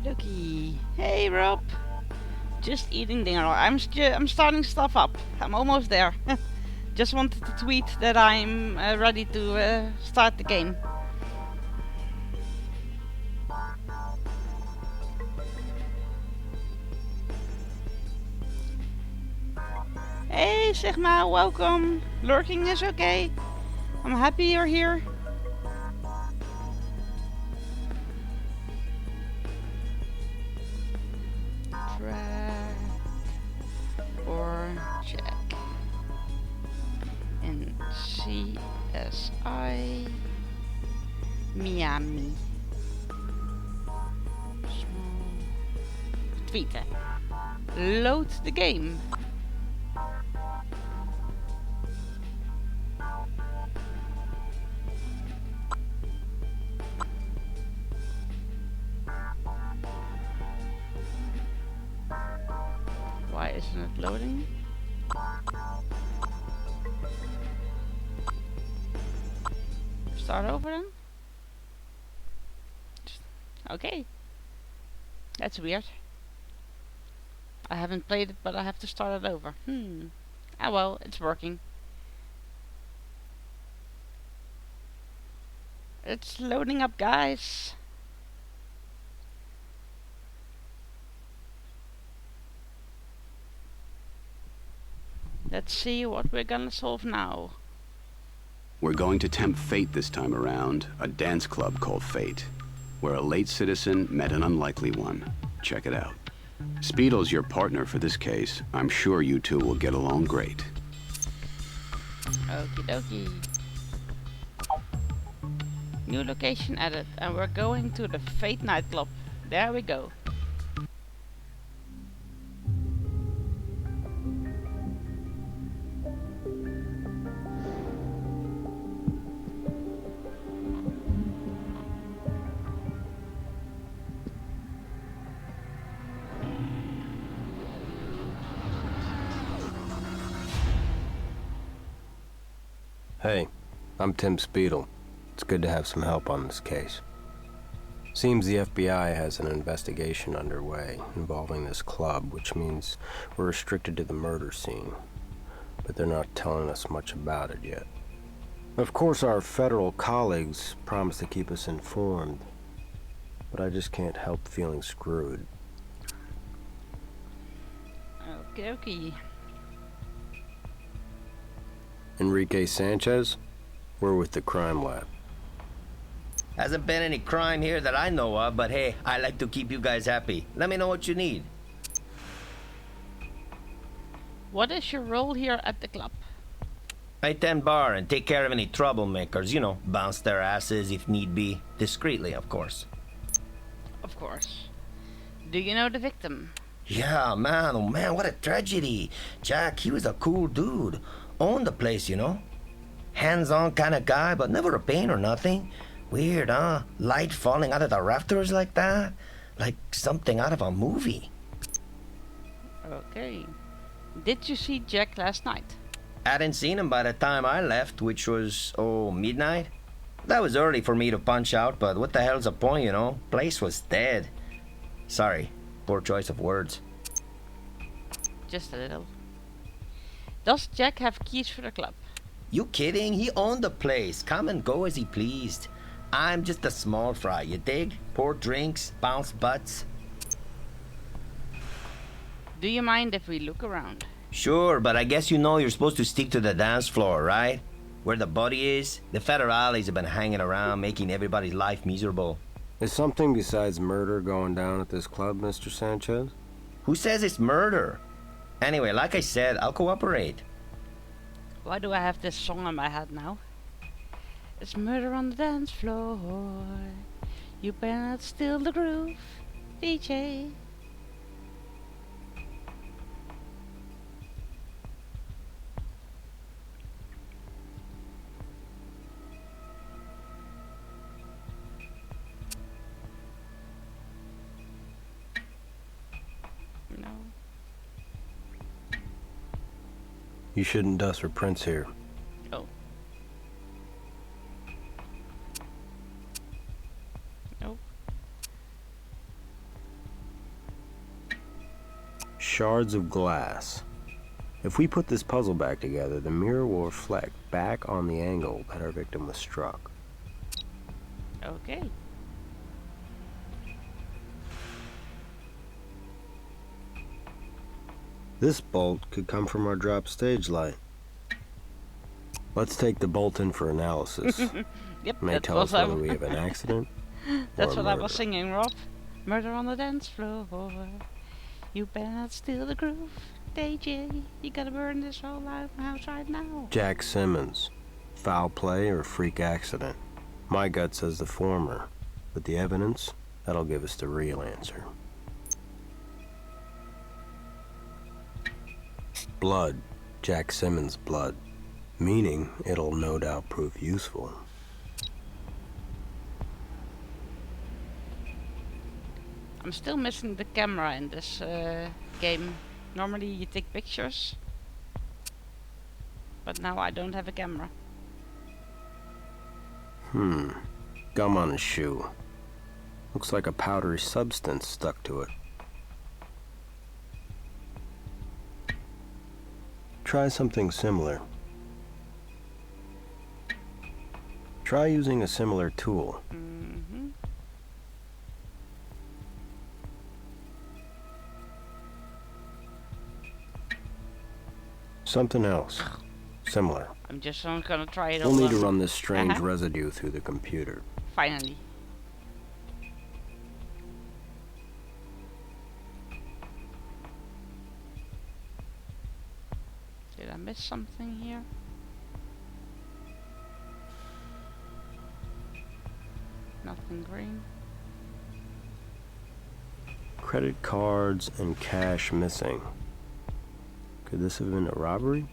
Okie Hey Rob. Just eating dinner. I'm starting stuff up. I'm almost there. Just wanted to tweet that I'm ready to start the game. Hey Sigma, welcome. Lurking is okay. I'm happy you're here. Track or check in CSI Miami. Tweeten. Load the game. Why isn't it loading? Start over then? Okay. That's weird. I haven't played it, but I have to start it over. Ah well, it's working. It's loading up, guys. Let's see what we're gonna solve now. We're going to tempt fate this time around, a dance club called Fate, where a late citizen met an unlikely one. Check it out. Speedle's your partner for this case. I'm sure you two will get along great. Okie dokie. New location added, and we're going to the Fate nightclub. There we go. Hey, I'm Tim Speedle. It's good to have some help on this case. Seems the FBI has an investigation underway involving this club, which means we're restricted to the murder scene. But they're not telling us much about it yet. Of course, our federal colleagues promise to keep us informed, but I just can't help feeling screwed. Okie dokie. Enrique Sanchez? We're with the crime lab. Hasn't been any crime here that I know of, but hey, I like to keep you guys happy. Let me know what you need. What is your role here at the club? I tend bar and take care of any troublemakers, you know, bounce their asses if need be. Discreetly, of course. Of course. Do you know the victim? Yeah, man, oh man, what a tragedy. Jack, he was a cool dude. Owned the place, you know. Hands-on kind of guy, but never a pain or nothing. Weird, huh? Light falling out of the rafters like that? Like something out of a movie. Okay. Did you see Jack last night? I hadn't seen him by the time I left, which was, midnight? That was early for me to punch out, but what the hell's the point, you know? Place was dead. Sorry, poor choice of words. Just a little. Does Jack have keys for the club? You kidding? He owned the place. Come and go as he pleased. I'm just a small fry, you dig? Pour drinks, bounce butts. Do you mind if we look around? Sure, but I guess you know you're supposed to stick to the dance floor, right? Where the body is. The federales have been hanging around, making everybody's life miserable. Is something besides murder going down at this club, Mr. Sanchez? Who says it's murder? Anyway, like I said, I'll cooperate. Why do I have this song in my head now? It's murder on the dance floor. You better not steal the groove, DJ. No. You shouldn't dust for prints here. Oh. Nope. Shards of glass. If we put this puzzle back together, the mirror will reflect back on the angle that our victim was struck. Okay. This bolt could come from our drop stage light. Let's take the bolt in for analysis. Yep, May that tell us was whether we have an accident that's or a what I was murder. singing, Rob. Murder on the dance floor. You better not steal the groove, DJ. You gotta burn this whole house right now. Jack Simmons. Foul play or freak accident? My gut says the former, but the evidence, that'll give us the real answer. Blood. Jack Simmons' blood. Meaning it'll no doubt prove useful. I'm still missing the camera in this game. Normally you take pictures, but now I don't have a camera. Gum on his shoe. Looks like a powdery substance stuck to it. Try something similar. Try using a similar tool. Something else. Similar. I'm just gonna try it all. We'll need to run this strange Uh-huh. residue through the computer. Finally. Did I miss something here? Nothing green. Credit cards and cash missing. Could this have been a robbery?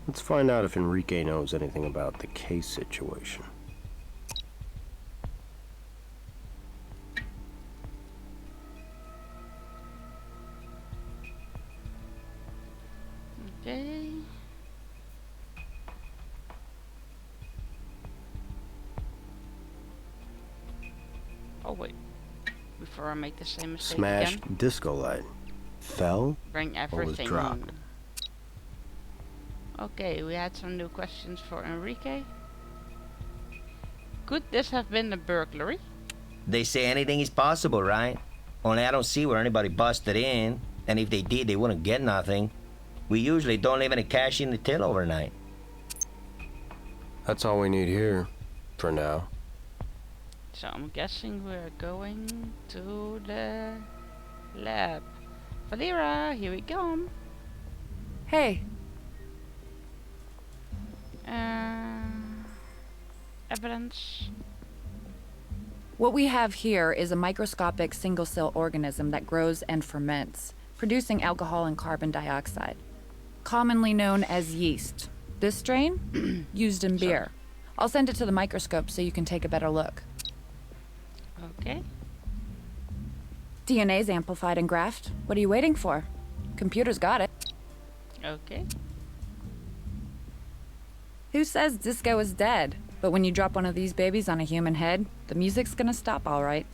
Let's find out if Enrique knows anything about the case situation. Okay. Oh wait. Before I make the same mistake Smashed again. disco light. Fell? Bring was everything. dropped? Okay, we had some new questions for Enrique. Could this have been a burglary? They say anything is possible, right? Only I don't see where anybody busted in, and if they did, they wouldn't get nothing. We usually don't leave any cash in the till overnight. That's all we need here. For now. So I'm guessing we're going to the lab. Valera, here we go. Hey, Evidence. what we have here is a microscopic single-cell organism that grows and ferments, producing alcohol and carbon dioxide, commonly known as yeast. This strain, used in beer. I'll send it to the microscope so you can take a better look. Okay. DNA's amplified and graphed. What are you waiting for? Computer's got it. Okay. Who says disco is dead? But when you drop one of these babies on a human head, the music's gonna stop all right.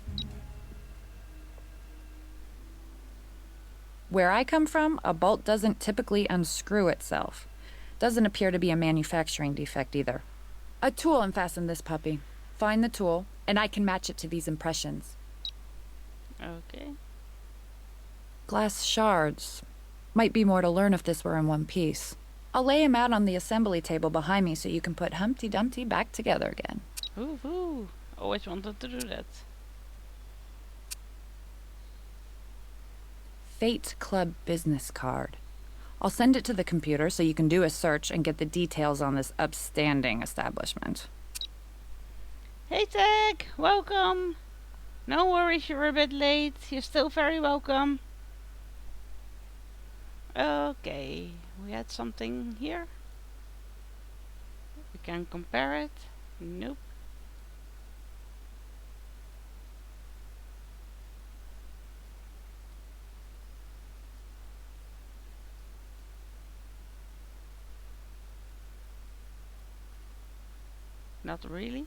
Where I come from, a bolt doesn't typically unscrew itself. Doesn't appear to be a manufacturing defect either. A tool unfastened this puppy. Find the tool, and I can match it to these impressions. Okay. Glass shards. Might be more to learn if this were in one piece. I'll lay him out on the assembly table behind me so you can put Humpty Dumpty back together again. Woohoo! Always wanted to do that. Fate Club business card. I'll send it to the computer so you can do a search and get the details on this upstanding establishment. Hey Tag, welcome. No worries, you're a bit late. You're still very welcome. Okay, we had something here. We can compare it. Nope. Not really.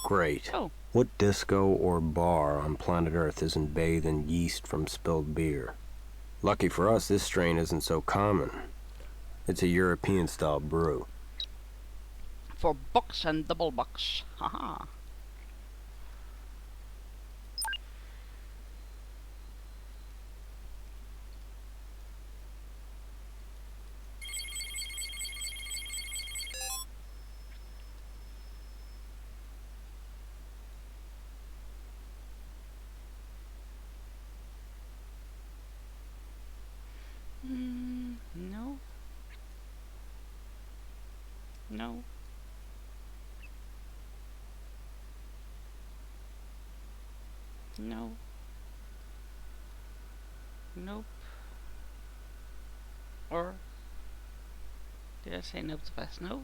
Great. Oh. What disco or bar on planet Earth isn't bathed in yeast from spilled beer? Lucky for us, this strain isn't so common. It's a European-style brew. For box and double box. Haha. No. No. No. Nope. Or did I say nope too fast? No.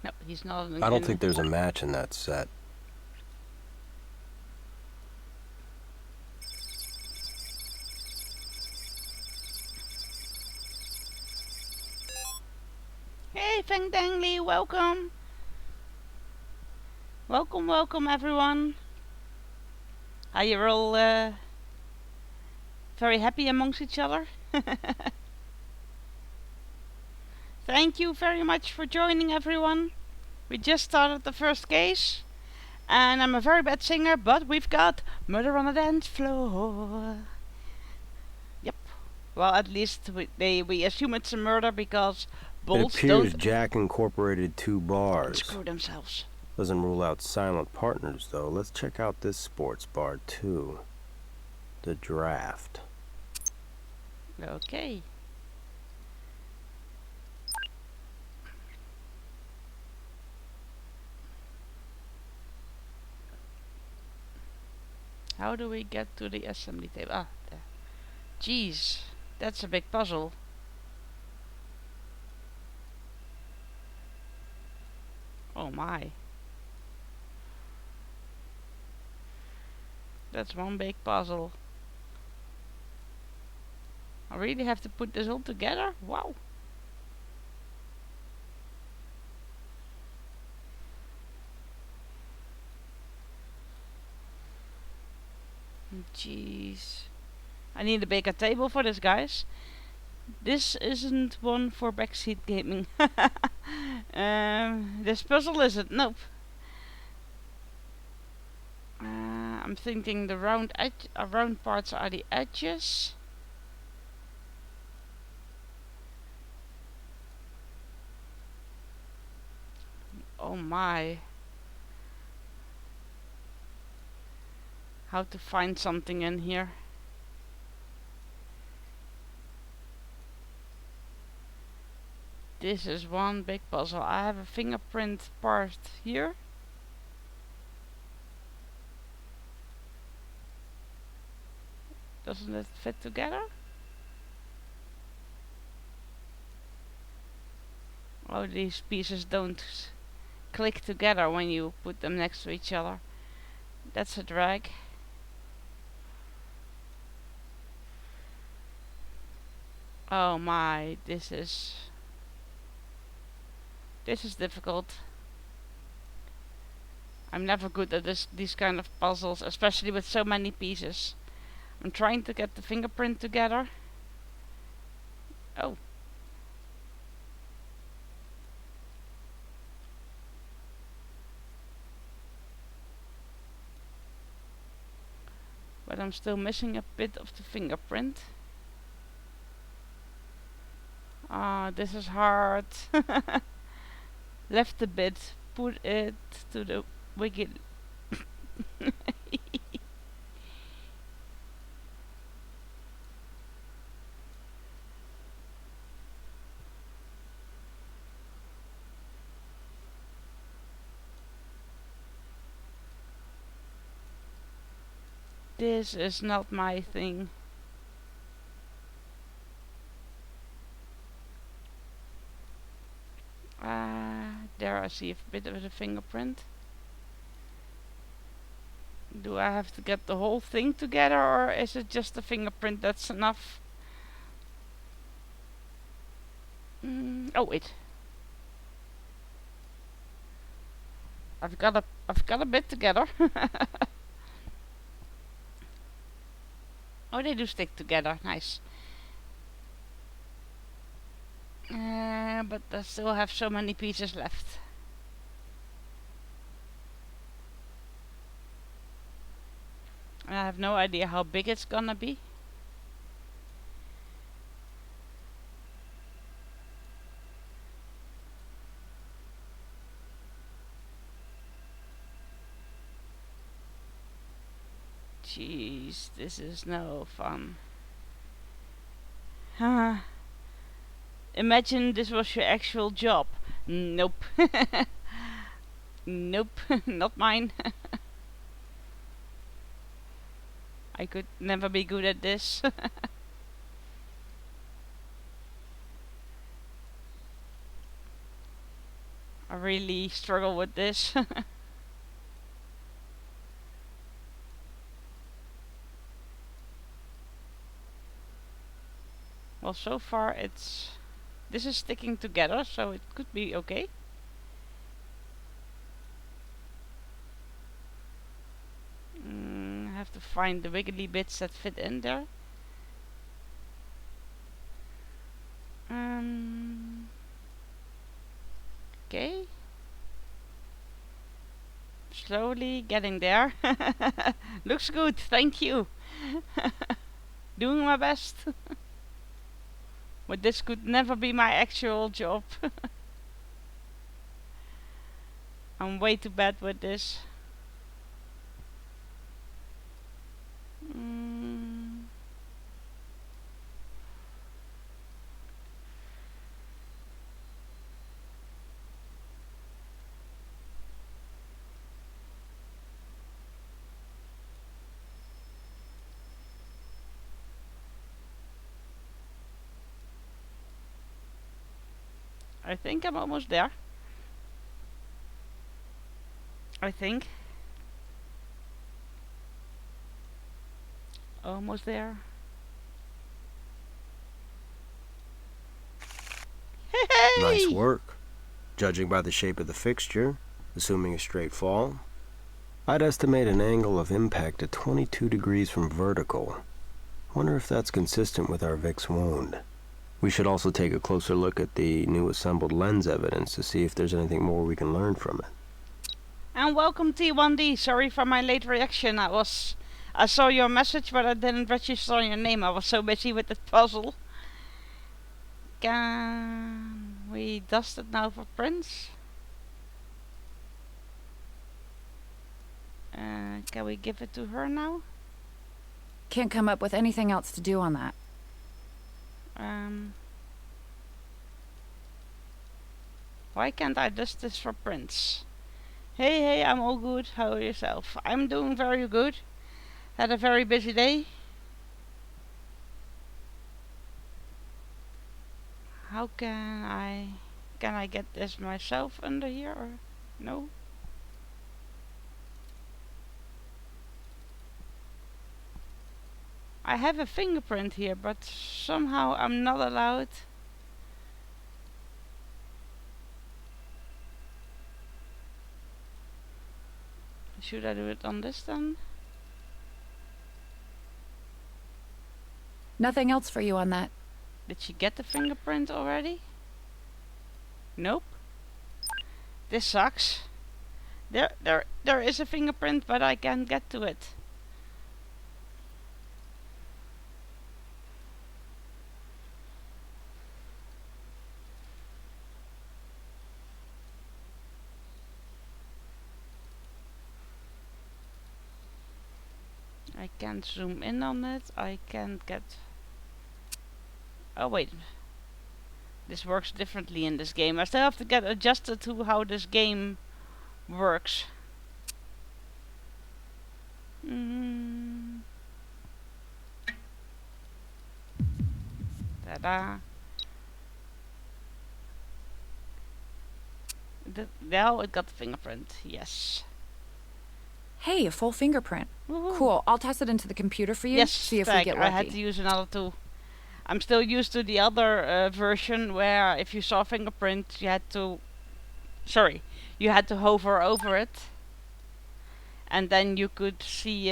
No, he's not. I don't think there's a match in that set. Hey, Feng Dangli, welcome. Welcome, welcome, everyone. Are you all very happy amongst each other? Thank you very much for joining, everyone. We just started the first case, and I'm a very bad singer, but we've got Murder on the Dance Floor. Yep. Well, at least we assume it's a murder because It bolts appears don't Jack incorporated 2 bars. screw themselves. Doesn't rule out silent partners, though. Let's check out this sports bar, too. The Draft. Okay. How do we get to the assembly table? Ah, there. Jeez, that's a big puzzle. Oh my. That's one big puzzle. I really have to put this all together? Wow. Jeez. I need a bigger table for this, guys. This isn't one for backseat gaming. This puzzle isn't. Nope. I'm thinking the round round parts are the edges. Oh my. How to find something in here. This is one big puzzle. I have a fingerprint part here. Doesn't it fit together? Oh, these pieces don't click together when you put them next to each other. That's a drag. Oh my, this is difficult. I'm never good at these kind of puzzles, especially with so many pieces. I'm trying to get the fingerprint together. Oh. But I'm still missing a bit of the fingerprint. Ah, this is hard. Left a bit, put it to the wiggle. This is not my thing. There I see a bit of a fingerprint. Do I have to get the whole thing together, or is it just a fingerprint that's enough? Oh wait. I've got a bit together. Oh, they do stick together. Nice. But I still have so many pieces left. I have no idea how big it's gonna be. Jeez, this is no fun. Imagine this was your actual job. Nope. Nope, not mine. I could never be good at this. I really struggle with this. Well, so far this is sticking together, so it could be okay. I have to find the wiggly bits that fit in there. Okay. Slowly getting there. Looks good, thank you. Doing my best. But this could never be my actual job. I'm way too bad with this. I think I'm almost there. I think. Almost there. Hey! Nice work. Judging by the shape of the fixture, assuming a straight fall, I'd estimate an angle of impact at 22 degrees from vertical. Wonder if that's consistent with our Vic's wound. We should also take a closer look at the new assembled lens evidence to see if there's anything more we can learn from it. And welcome T1D. Sorry for my late reaction. I saw your message, but I didn't register your name. I was so busy with the puzzle. Can we dust it now for prints? Can we give it to her now? Can't come up with anything else to do on that. Why can't I dust this for prints? Hey, I'm all good. How are yourself? I'm doing very good. Had a very busy day. How can I get this myself under here or no? I have a fingerprint here, but somehow I'm not allowed. Should I do it on this then? Nothing else for you on that. Did she get the fingerprint already? Nope. This sucks. There is a fingerprint, but I can't get to it. I can't zoom in on it. I can't get... Oh wait. This works differently in this game. I still have to get adjusted to how this game works. Ta-da. Now it got the fingerprint. Yes. Hey, a full fingerprint. Woohoo. Cool. I'll toss it into the computer for you. Yes, See if we thank. get I had to lucky. use another tool. I'm still used to the other version where if you saw a fingerprint, you had to... Sorry. You had to hover over it. And then you could see...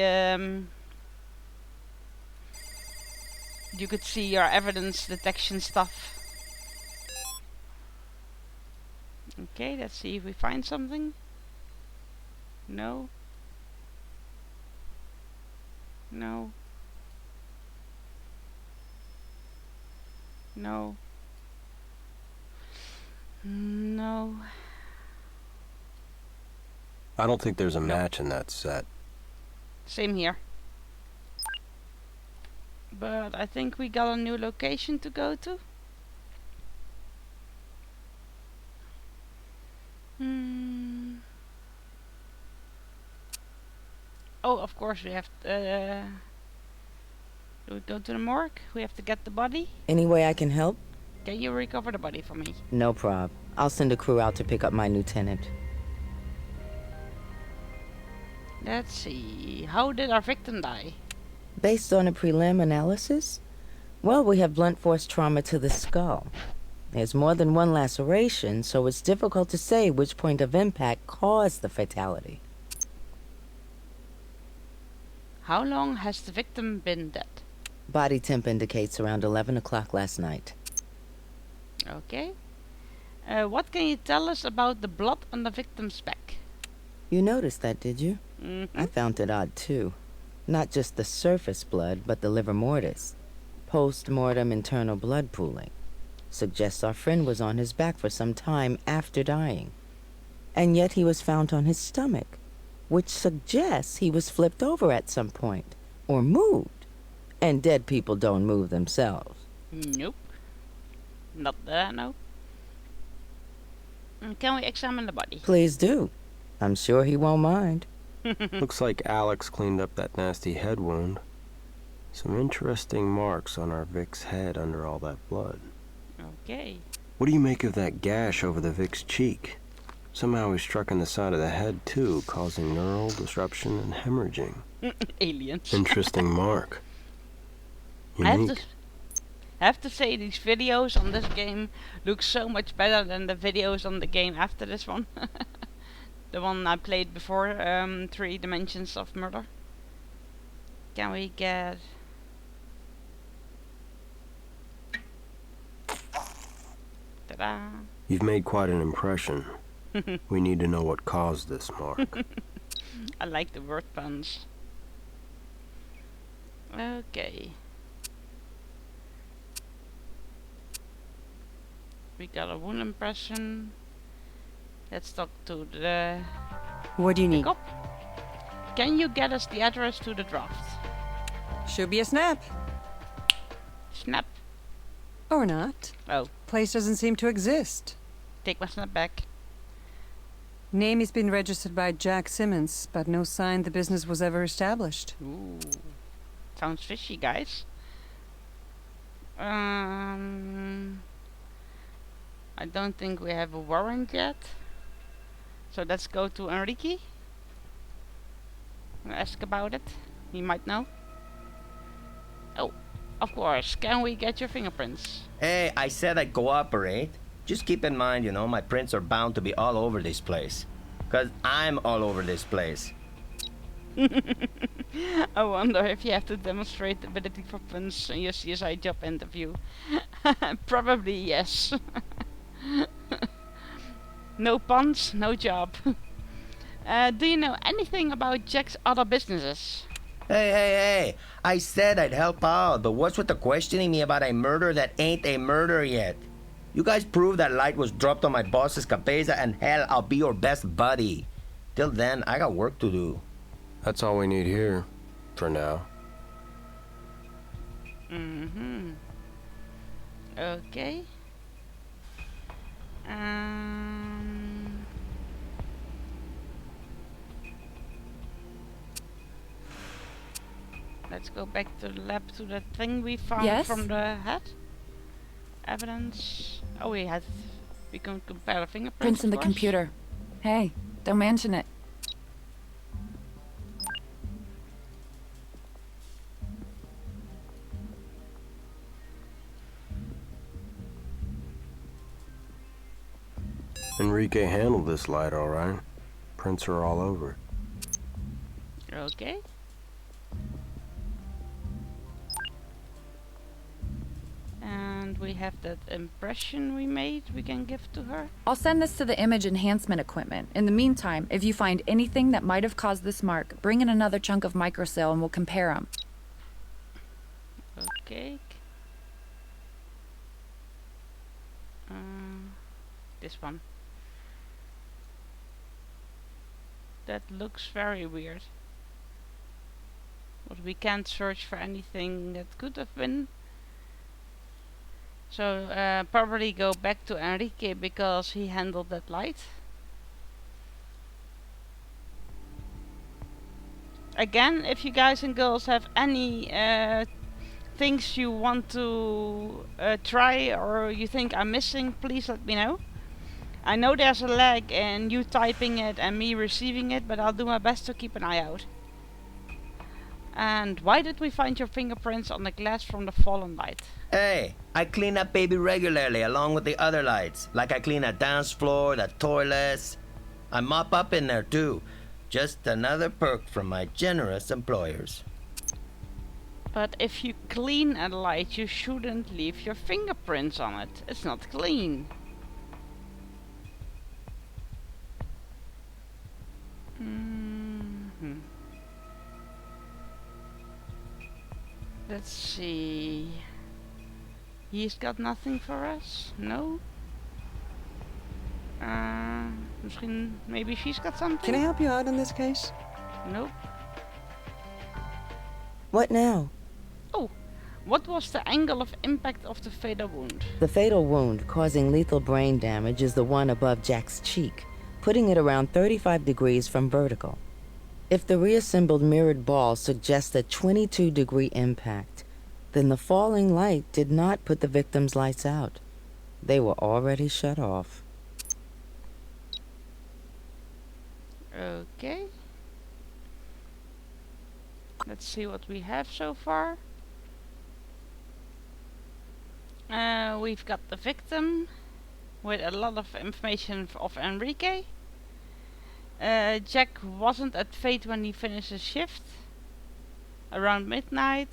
you could see your evidence detection stuff. Okay, let's see if we find something. No. No. No. No. I don't think there's a match in that set. Same here. But I think we got a new location to go to. Oh, of course we have to... do we go to the morgue? We have to get the body. Any way I can help? Can you recover the body for me? No prob. I'll send a crew out to pick up my new tenant. Let's see. How did our victim die? Based on a prelim analysis? Well, we have blunt force trauma to the skull. There's more than one laceration, so it's difficult to say which point of impact caused the fatality. How long has the victim been dead? Body temp indicates around 11 o'clock last night. Okay. What can you tell us about the blood on the victim's back? You noticed that, did you? Mm-hmm. I found it odd, too. Not just the surface blood, but the livor mortis. Post-mortem internal blood pooling. Suggests our friend was on his back for some time after dying. And yet he was found on his stomach, which suggests he was flipped over at some point, or moved. And dead people don't move themselves. Nope. Not that I know. Can we examine the body? Please do. I'm sure he won't mind. Looks like Alex cleaned up that nasty head wound. Some interesting marks on our Vic's head under all that blood. Okay. What do you make of that gash over the Vic's cheek? Somehow he struck in the side of the head too, causing neural disruption and hemorrhaging. Aliens. Interesting mark. I Unique. have to say these videos on this game look so much better than the videos on the game after this one. The one I played before, 3 Dimensions of Murder. Can we get... Ta-da! You've made quite an impression. We need to know what caused this mark. I like the word puns. Okay. We got a wound impression. Let's talk to the... What do you need? cop. Can you get us the address to the draft? Should be a snap. Snap. Or not. Oh, Place doesn't seem to exist. take my snap back. Name has been registered by Jack Simmons, but no sign the business was ever established. Ooh. Sounds fishy, guys. I don't think we have a warrant yet. So let's go to Enrique. Ask about it. He might know. Oh, of course. Can we get your fingerprints? Hey, I said I'd cooperate. Just keep in mind, my prints are bound to be all over this place. 'Cause I'm all over this place. I wonder if you have to demonstrate ability for puns in your CSI job interview. Probably yes. No puns, no job. Do you know anything about Jack's other businesses? Hey. I said I'd help out, but what's with the questioning me about a murder that ain't a murder yet? You guys prove that light was dropped on my boss's cabeza, and hell, I'll be your best buddy. Till then, I got work to do. That's all we need here, for now. Okay. Let's go back to the lab to that thing we found Yes? from the head. Evidence. Oh, we can compare the fingerprints. Prints in of the course. computer. Hey, don't mention it. Enrique handled this light all right. Prints are all over. Okay. we have that impression we made we can give to her. I'll send this to the image enhancement equipment. In the meantime, if you find anything that might have caused this mark, bring in another chunk of microcell and we'll compare them. Okay. This one. That looks very weird. But we can't search for anything that could have been. So probably go back to Enrique because he handled that light. Again, if you guys and girls have any things you want to try or you think I'm missing, please let me know. I know there's a lag in you typing it and me receiving it, but I'll do my best to keep an eye out. And why did we find your fingerprints on the glass from the fallen light? Hey, I clean that baby regularly along with the other lights. Like I clean the dance floor, the toilets. I mop up in there too. Just another perk from my generous employers. But if you clean a light, you shouldn't leave your fingerprints on it. It's not clean. Let's see. He's got nothing for us? No? Misschien, maybe she's got something? Can I help you out in this case? Nope. What now? Oh, what was the angle of impact of the fatal wound? The fatal wound causing lethal brain damage is the one above Jack's cheek, putting it around 35 degrees from vertical. If the reassembled mirrored ball suggests a 22-degree impact, then the falling light did not put the victim's lights out. They were already shut off. Okay. Let's see what we have so far. We've got the victim with a lot of information of Enrique. Jack wasn't at Fate when he finished his shift. Around midnight.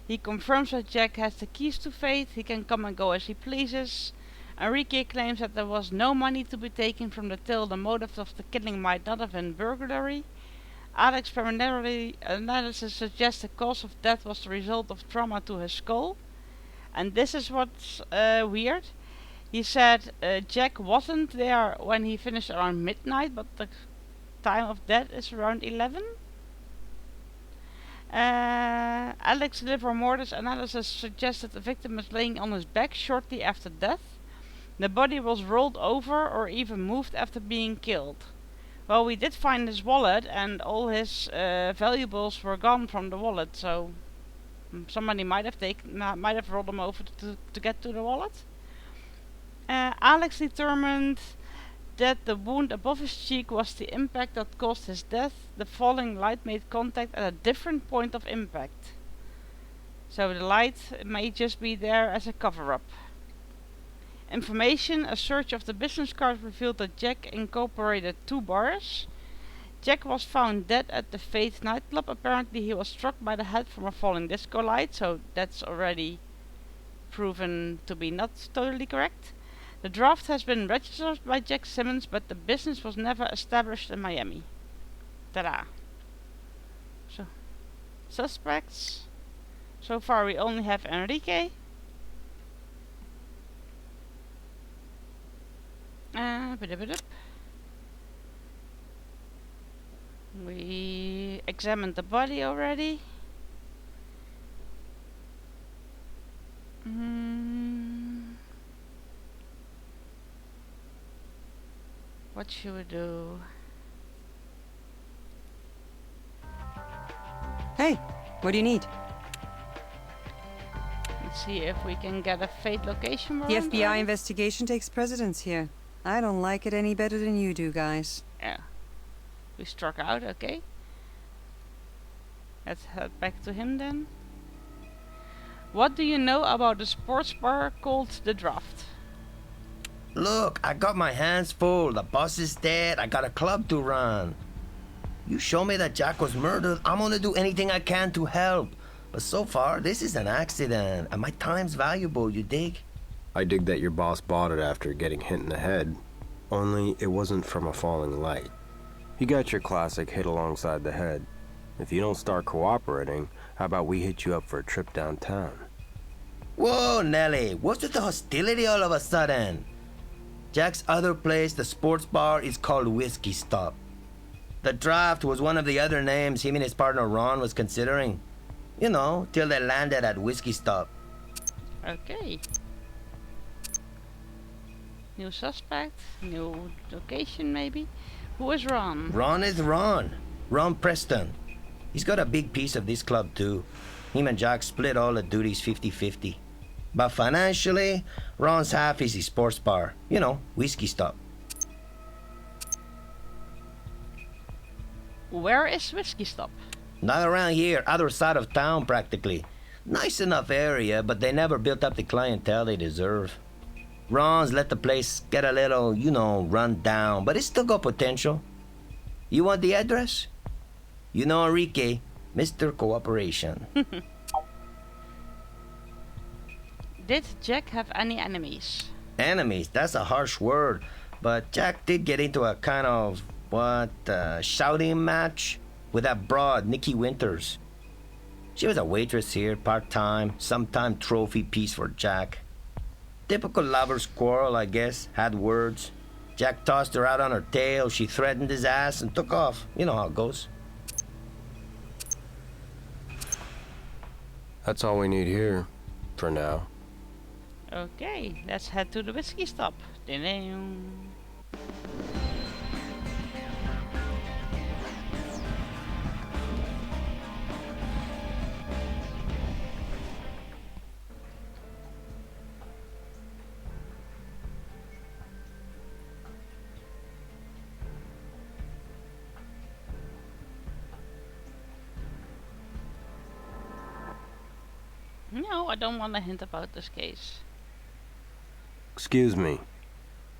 He confirms that Jack has the keys to Fate. He can come and go as he pleases. Enrique claims that there was no money to be taken from the till. The motive of the killing might not have been burglary. Alex preliminary analysis suggests the cause of death was the result of trauma to his skull. And this is what's weird. He said Jack wasn't there when he finished around midnight, but the time of death is around 11. Alex liver mortis analysis suggests that the victim is laying on his back shortly after death. The body was rolled over or even moved after being killed. Well, we did find his wallet and all his valuables were gone from the wallet, so somebody might have rolled him over to get to the wallet. Alex determined that the wound above his cheek was the impact that caused his death. The falling light made contact at a different point of impact. So the light may just be there as a cover-up. Information, a search of the business card revealed that Jack incorporated 2 bars. Jack was found dead at the Fate nightclub. Apparently he was struck by the head from a falling disco light, so that's already proven to be not totally correct. The draft has been registered by Jack Simmons, but the business was never established in Miami. Ta-da! So, suspects. So far we only have Enrique. We examined the body already. What should we do? Hey, what do you need? Let's see if we can get a Fate location The warrant. FBI investigation takes precedence here. I don't like it any better than you do, guys. Yeah. We struck out, okay. Let's head back to him then. What do you know about a sports bar called The Draft? Look, I got my hands full. The boss is dead. I got a club to run. You show me that Jack was murdered, I'm gonna do anything I can to help. But so far, this is an accident, and my time's valuable, you dig? I dig that your boss bought it after getting hit in the head, only it wasn't from a falling light. You got your classic hit alongside the head. If you don't start cooperating, how about we hit you up for a trip downtown? Whoa, Nelly, what's with the hostility all of a sudden? Jack's other place, the sports bar, is called Whiskey Stop. The Draft was one of the other names him and his partner Ron was considering. You know, till they landed at Whiskey Stop. Okay. New suspect, new location maybe. Who is Ron? Ron is Ron. Ron Preston. He's got a big piece of this club too. Him and Jack split all the duties 50-50. But financially, Ron's half is his sports bar. You know, Whiskey Stop. Where is Whiskey Stop? Not around here, other side of town practically. Nice enough area, but they never built up the clientele they deserve. Ron's let the place get a little, you know, run down, but it's still got potential. You want the address? You know Enrique, Mr. Cooperation. Did Jack have any enemies? Enemies, that's a harsh word, but Jack did get into a kind of, shouting match with that broad, Nikki Winters. She was a waitress here, part-time, sometime trophy piece for Jack. Typical lover's quarrel, I guess, had words. Jack tossed her out on her tail, she threatened his ass and took off. You know how it goes. That's all we need here, for now. Okay, let's head to the Whiskey Stop. Ding-ding. No, I don't want to hint about this case. Excuse me.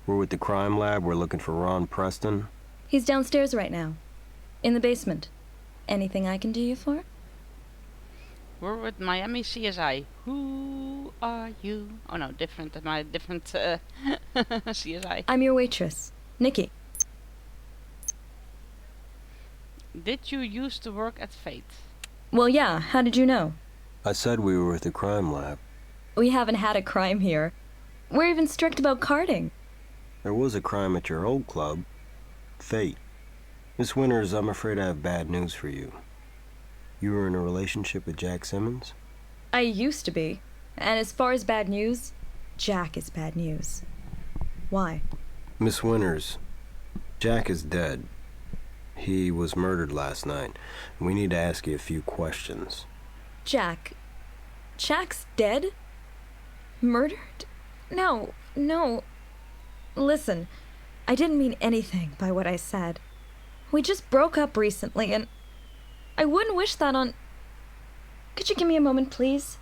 We're with the crime lab. We're looking for Ron Preston. He's downstairs right now. In the basement. Anything I can do you for? We're with Miami CSI. Who are you? Oh no, different CSI. I'm your waitress, Nikki. Did you used to work at Fate? Well, yeah, how did you know? I said we were with the crime lab. We haven't had a crime here. We're even strict about carding. There was a crime at your old club. Fate. Miss Winters, I'm afraid I have bad news for you. You were in a relationship with Jack Simmons? I used to be. And as far as bad news, Jack is bad news. Why? Miss Winters, Jack is dead. He was murdered last night. We need to ask you a few questions. Jack? Jack's dead? Murdered? No. Listen, I didn't mean anything by what I said. We just broke up recently, and I wouldn't wish that on... Could you give me a moment, please?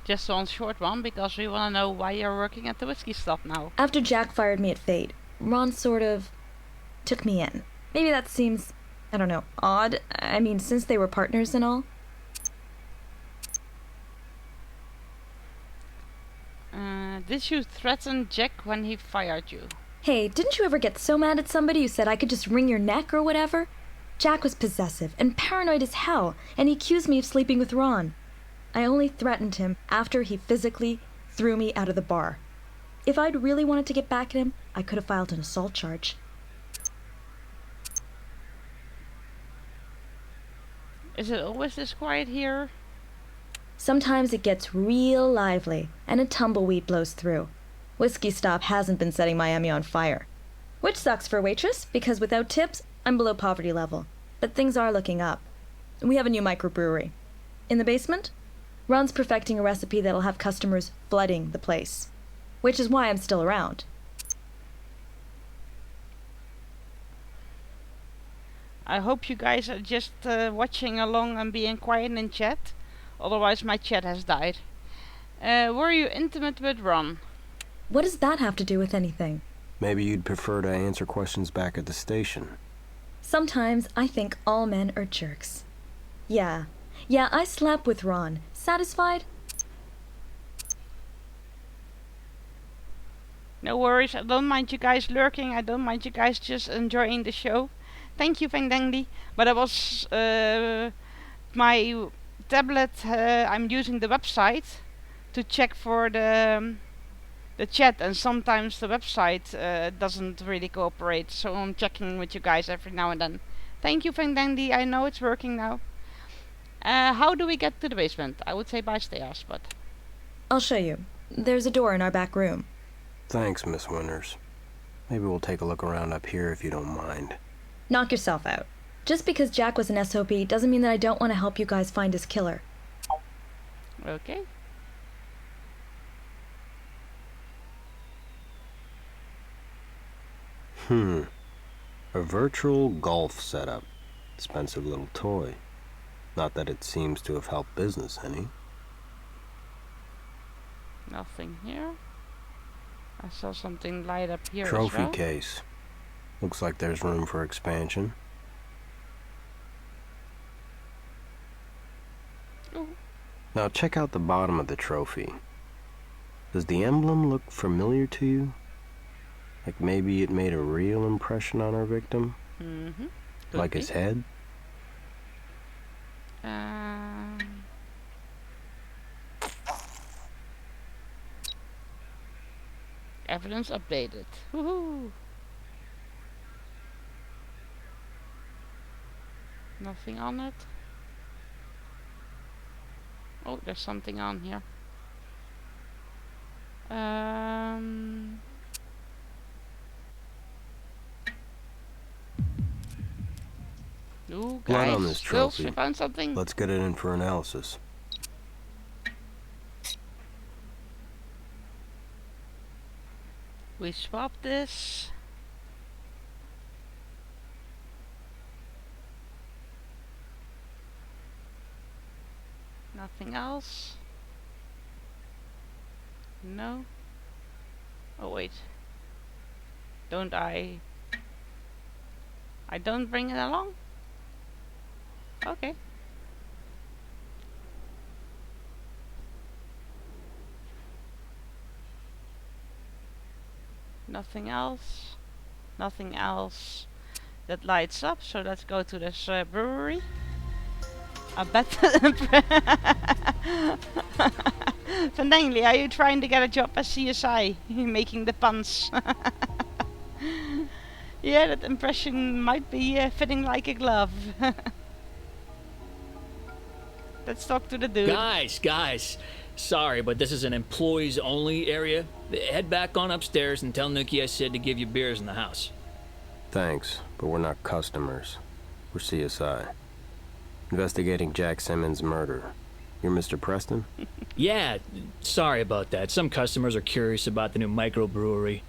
Just one short one, because we want to know why you're working at the Whiskey Stop now. After Jack fired me at Fate, Ron sort of took me in. Maybe that seems, I don't know, odd. I mean, since they were partners and all. Did you threaten Jack when he fired you? Hey, didn't you ever get so mad at somebody you said I could just wring your neck or whatever? Jack was possessive and paranoid as hell, and he accused me of sleeping with Ron. I only threatened him after he physically threw me out of the bar. If I'd really wanted to get back at him, I could have filed an assault charge. Is it always this quiet here? Sometimes it gets real lively, and a tumbleweed blows through. Whiskey Stop hasn't been setting Miami on fire. Which sucks for a waitress, because without tips, I'm below poverty level. But things are looking up. We have a new microbrewery. In the basement, Ron's perfecting a recipe that'll have customers flooding the place. Which is why I'm still around. I hope you guys are just watching along and being quiet in chat. Otherwise my chat has died. Were you intimate with Ron? What does that have to do with anything? Maybe you'd prefer to answer questions back at the station. Sometimes I think all men are jerks. Yeah, I slept with Ron. Satisfied? No worries, I don't mind you guys lurking, I don't mind you guys just enjoying the show. Thank you, Fangdangly. But I was my tablet. I'm using the website to check for the chat, and sometimes the website doesn't really cooperate. So I'm checking with you guys every now and then. Thank you, Fangdangly. I know it's working now. How do we get to the basement? I would say by stairs, but I'll show you. There's a door in our back room. Thanks, Miss Winters. Maybe we'll take a look around up here if you don't mind. Knock yourself out. Just because Jack was an SOB doesn't mean that I don't want to help you guys find his killer. okay. A virtual golf setup. Expensive little toy. Not that it seems to have helped business any. Nothing here. I saw something light up here Trophy as well. case. Looks like there's room for expansion. Ooh. Now check out the bottom of the trophy. Does the emblem look familiar to you? Like maybe it made a real impression on our victim? Mm-hmm. Like his head? Evidence updated. Woohoo! Nothing on it. Oh, there's something on here. Ooh, Blood guys, on this Girls, trophy. we found something. Let's get it in for analysis. We swap this. Nothing else. No. Oh wait. Don't I don't bring it along? Okay. Nothing else. Nothing else that lights up. So let's go to this brewery. I bet. Vandangly, are you trying to get a job as CSI? Making the puns. Yeah, that impression might be fitting like a glove. Let's talk to the dude. Guys, sorry, but this is an employees only area. Head back on upstairs and tell Nikki I said to give you beers in the house. Thanks, but we're not customers. We're CSI. Investigating Jack Simmons' murder. You're Mr. Preston? Yeah, sorry about that. Some customers are curious about the new microbrewery.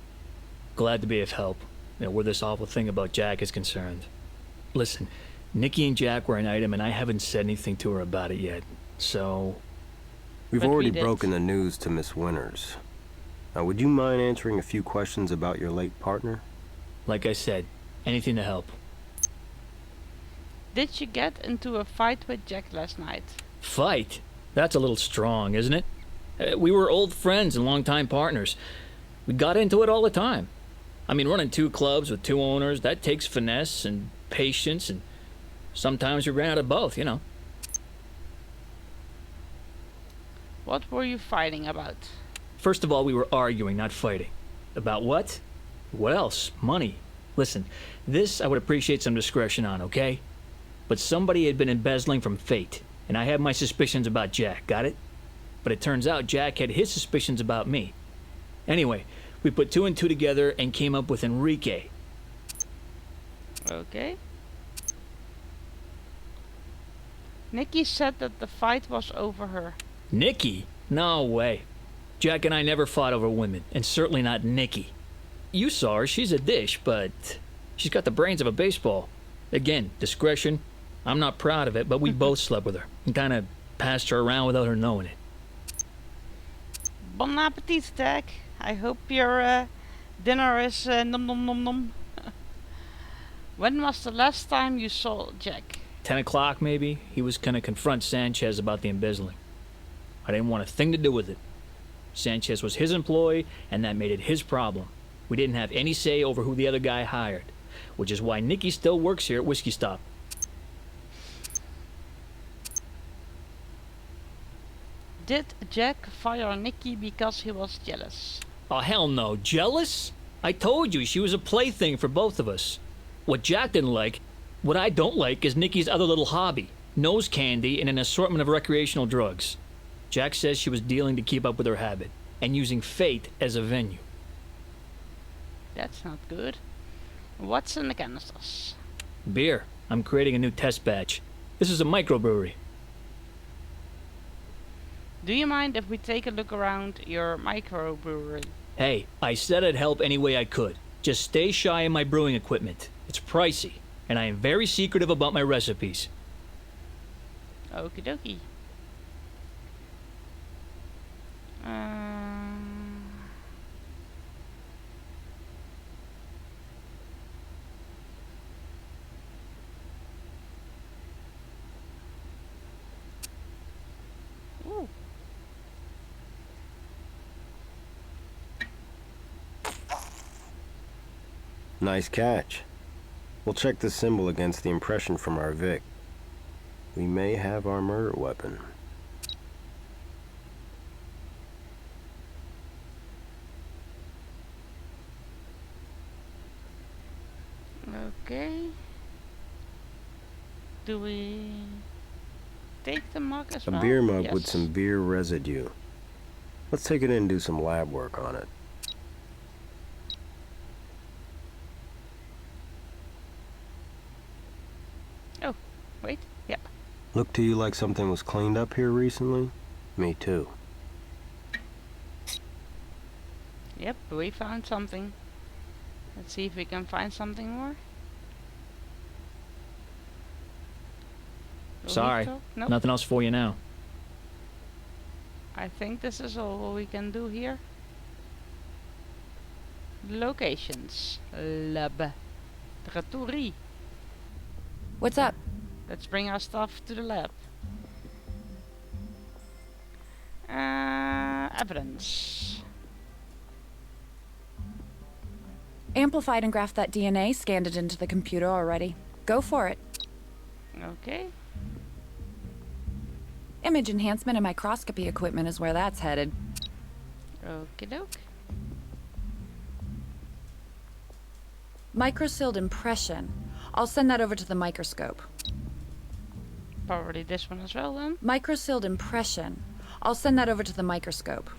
Glad to be of help. Where this awful thing about Jack is concerned. Listen, Nikki and Jack were an item and I haven't said anything to her about it yet. So... We've But we already did. broken the news to Miss Winters. Now, would you mind answering a few questions about your late partner? like I said, anything to help. Did you get into a fight with Jack last night? Fight? That's a little strong, isn't it? We were old friends and longtime partners. We got into it all the time. I mean, running two clubs with two owners, that takes finesse and patience, and sometimes we ran out of both, you know. What were you fighting about? First of all, we were arguing, not fighting. About what? What else? Money. Listen, this I would appreciate some discretion on, okay? But somebody had been embezzling from Fate, and I had my suspicions about Jack, got it? But it turns out Jack had his suspicions about me. Anyway, we put two and two together and came up with Enrique. Okay. Nikki said that the fight was over her. Nikki? No way. Jack and I never fought over women, and certainly not Nikki. You saw her, she's a dish, but she's got the brains of a baseball. Again, discretion. I'm not proud of it, but we both slept with her and kind of passed her around without her knowing it. Bon appetit, Jack. I hope your dinner is nom nom nom nom. When was the last time you saw Jack? 10 o'clock, maybe. He was going to confront Sanchez about the embezzling. I didn't want a thing to do with it. Sanchez was his employee, and that made it his problem. We didn't have any say over who the other guy hired, which is why Nicky still works here at Whiskey Stop. Did Jack fire Nicky because he was jealous? Oh, hell no. Jealous? I told you she was a plaything for both of us. What Jack didn't like, what I don't like, is Nicky's other little hobby, nose candy and an assortment of recreational drugs. Jack says she was dealing to keep up with her habit, and using Fate as a venue. That's not good. What's in the canisters? Beer. I'm creating a new test batch. This is a microbrewery. Do you mind if we take a look around your microbrewery? Hey, I said I'd help any way I could. Just stay shy of my brewing equipment. It's pricey, and I am very secretive about my recipes. Okie dokie. Ooh. Nice catch. We'll check the symbol against the impression from our Vic. We may have our murder weapon. Okay. Do we take the mug as A well? beer mug with Yes. some beer residue. Let's take it in and do some lab work on it. Oh, wait. Yep. Look to you like something was cleaned up here recently? Me too. Yep, we found something. Let's see if we can find something more. Sorry, Burrito? Nope. nothing else for you now. I think this is all we can do here. Locations. Laboratory. What's up? Let's bring our stuff to the lab. Evidence. Amplified and graphed that DNA, scanned it into the computer already. Go for it. Okay. Image enhancement and microscopy equipment is where that's headed. Okie doke. Microsealed impression. I'll send that over to the microscope. Probably this one as well then. Microsealed impression. I'll send that over to the microscope.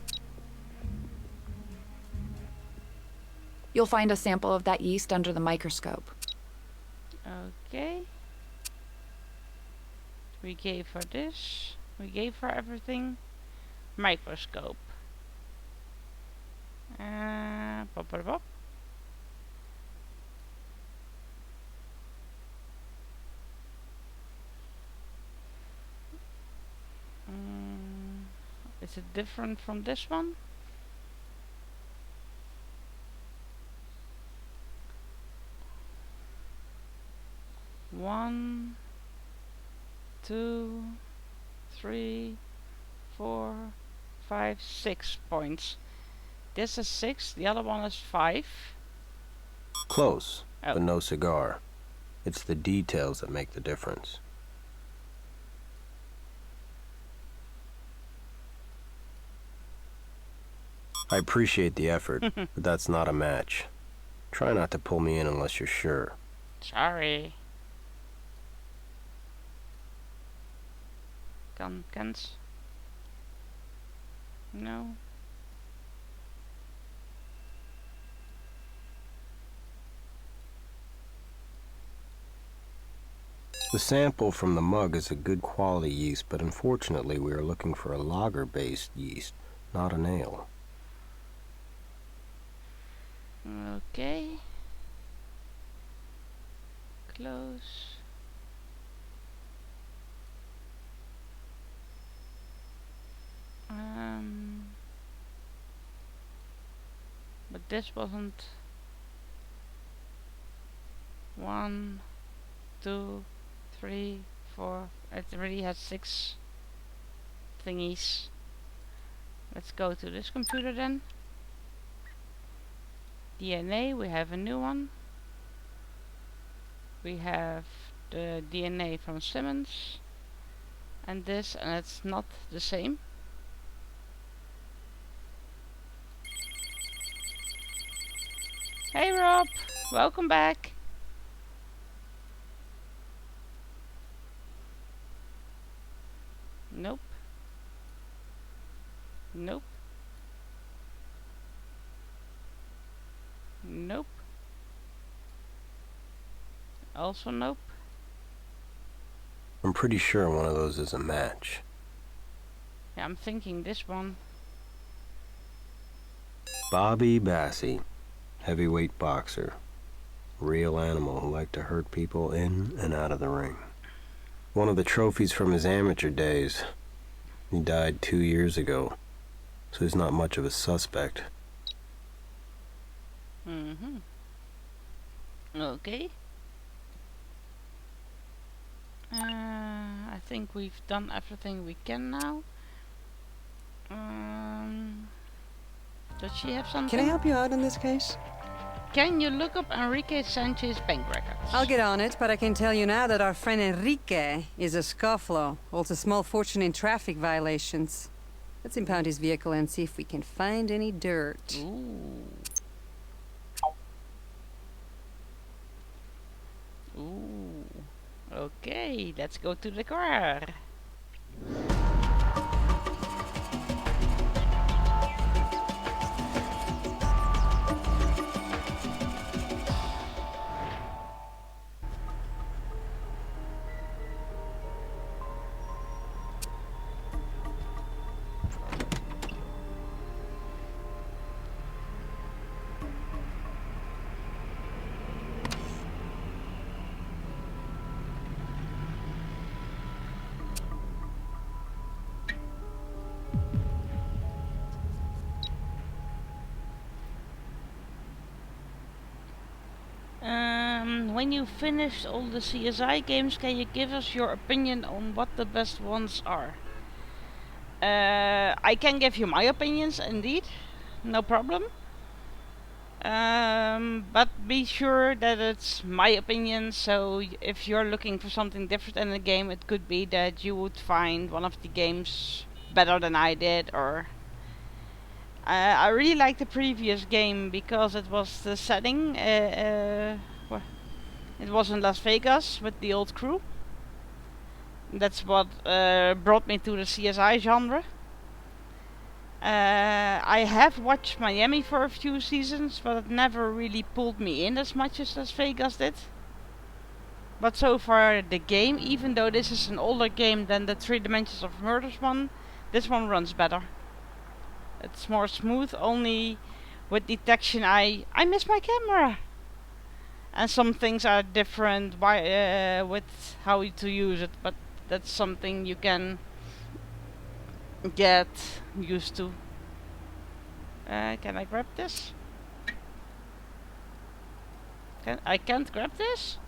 You'll find a sample of that yeast under the microscope. Okay. We gave her this. We gave her everything. Microscope. Pop, pop, pop. Is it different from this one? One, 2, 3, 4, 5, 6 points. This is 6, the other one is 5. Close, Oh. but no cigar. It's the details that make the difference. I appreciate the effort, but that's not a match. Try not to pull me in unless you're sure. Sorry. Cans? No. The sample from the mug is a good quality yeast, but unfortunately we are looking for a lager-based yeast, not an ale. Okay. Close. But this wasn't 1, 2, 3, 4. It really has 6 thingies. Let's go to this computer then. DNA, we have a new one. We have the DNA from Simmons. And this, and it's not the same. Hey Rob, welcome back. Nope. Nope. Nope. Also nope. I'm pretty sure one of those is a match. Yeah, I'm thinking this one. Bobby Bassie, heavyweight boxer. Real animal who liked to hurt people in and out of the ring. One of the trophies from his amateur days. He died 2 years ago, so he's not much of a suspect. Okay. I think we've done everything we can now. Does she have something? Can I help you out in this case? Can you look up Enrique Sanchez's bank records? I'll get on it, but I can tell you now that our friend Enrique is a scofflaw, holds a small fortune in traffic violations. Let's impound his vehicle and see if we can find any dirt. Ooh. Ooh. Okay, let's go to the car. When you finished all the CSI games, can you give us your opinion on what the best ones are? I can give you my opinions, indeed, no problem. But be sure that it's my opinion, so if you're looking for something different in the game, it could be that you would find one of the games better than I did, or... I really liked the previous game because it was the setting, it was in Las Vegas with the old crew. That's what brought me to the CSI genre. I have watched Miami for a few seasons, but it never really pulled me in as much as Las Vegas did. But so far the game, even though this is an older game than the 3 Dimensions of Murders one, this one runs better. It's more smooth, only with detection I miss my camera. And some things are different with how to use it, but that's something you can get used to. Can I grab this? I can't grab this?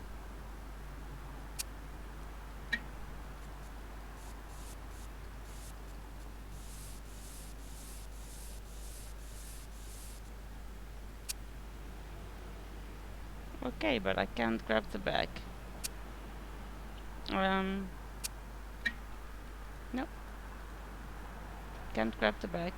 Okay, but I can't grab the bag. Nope. Can't grab the bag.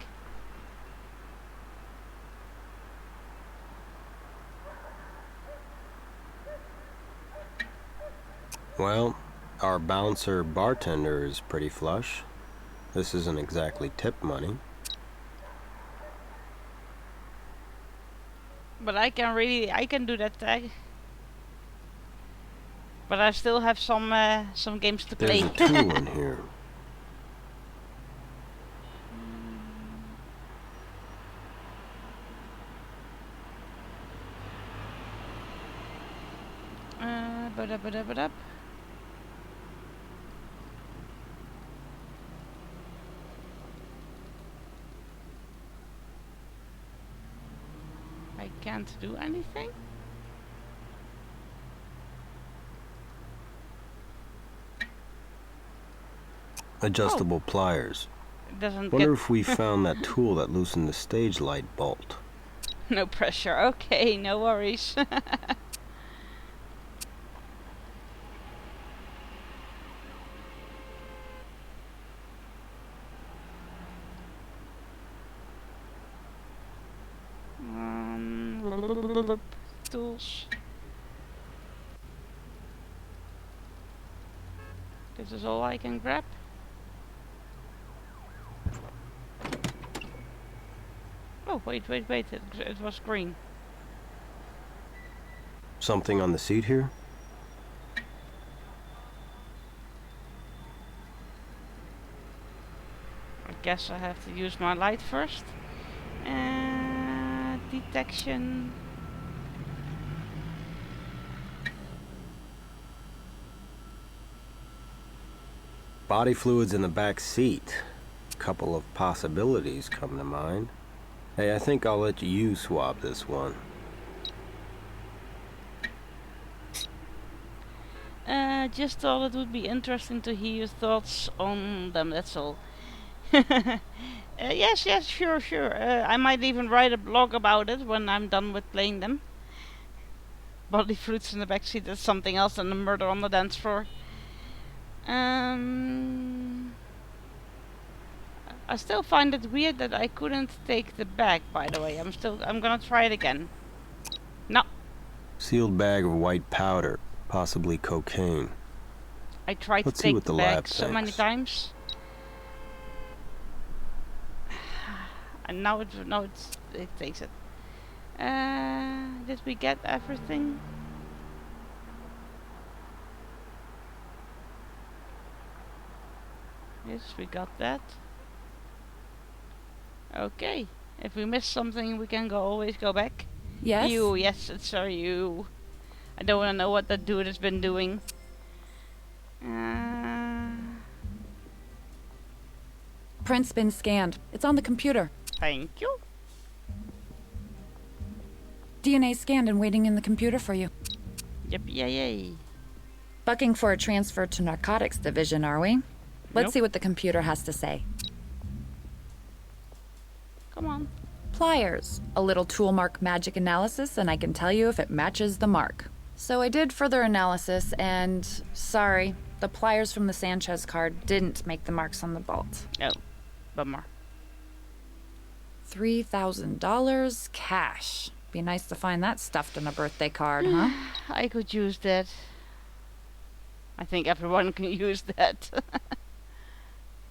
Well, our bouncer bartender is pretty flush. This isn't exactly tip money. But I can do that tag. But I still have some games to play. There's a tool in here. Ba-da-ba-da-ba-da. I can't do anything. Adjustable pliers. It doesn't Wonder get... if we found that tool that loosened the stage light bolt. No pressure. Okay, no worries. Tools. This is all I can grab. Oh, wait. It was green. Something on the seat here? I guess I have to use my light first. Detection. Body fluids in the back seat. Couple of possibilities come to mind. Hey, I think I'll let you swab this one. Just thought it would be interesting to hear your thoughts on them, that's all. Yes, sure. I might even write a blog about it when I'm done with playing them. Body fluids in the backseat, that's something else than the murder on the dance floor. I still find it weird that I couldn't take the bag, by the way. I'm gonna try it again. No. Sealed bag of white powder, possibly cocaine. I tried Let's to see take what the the bag lab so many thinks. times. And now it takes it. Did we get everything? Yes, we got that. Okay. If we miss something, we can always go back. Yes? You, yes, it's you. I don't want to know what that dude has been doing. Print's been scanned. It's on the computer. Thank you. DNA scanned and waiting in the computer for you. Yep, yay. Bucking for a transfer to narcotics division, are we? Let's Nope. see what the computer has to say. Come on. Pliers. A little tool mark magic analysis, and I can tell you if it matches the mark. So I did further analysis, and sorry, the pliers from the Sanchez card didn't make the marks on the bolt. Oh, bummer. $3,000 cash. Be nice to find that stuffed in a birthday card, huh? I could use that. I think everyone can use that.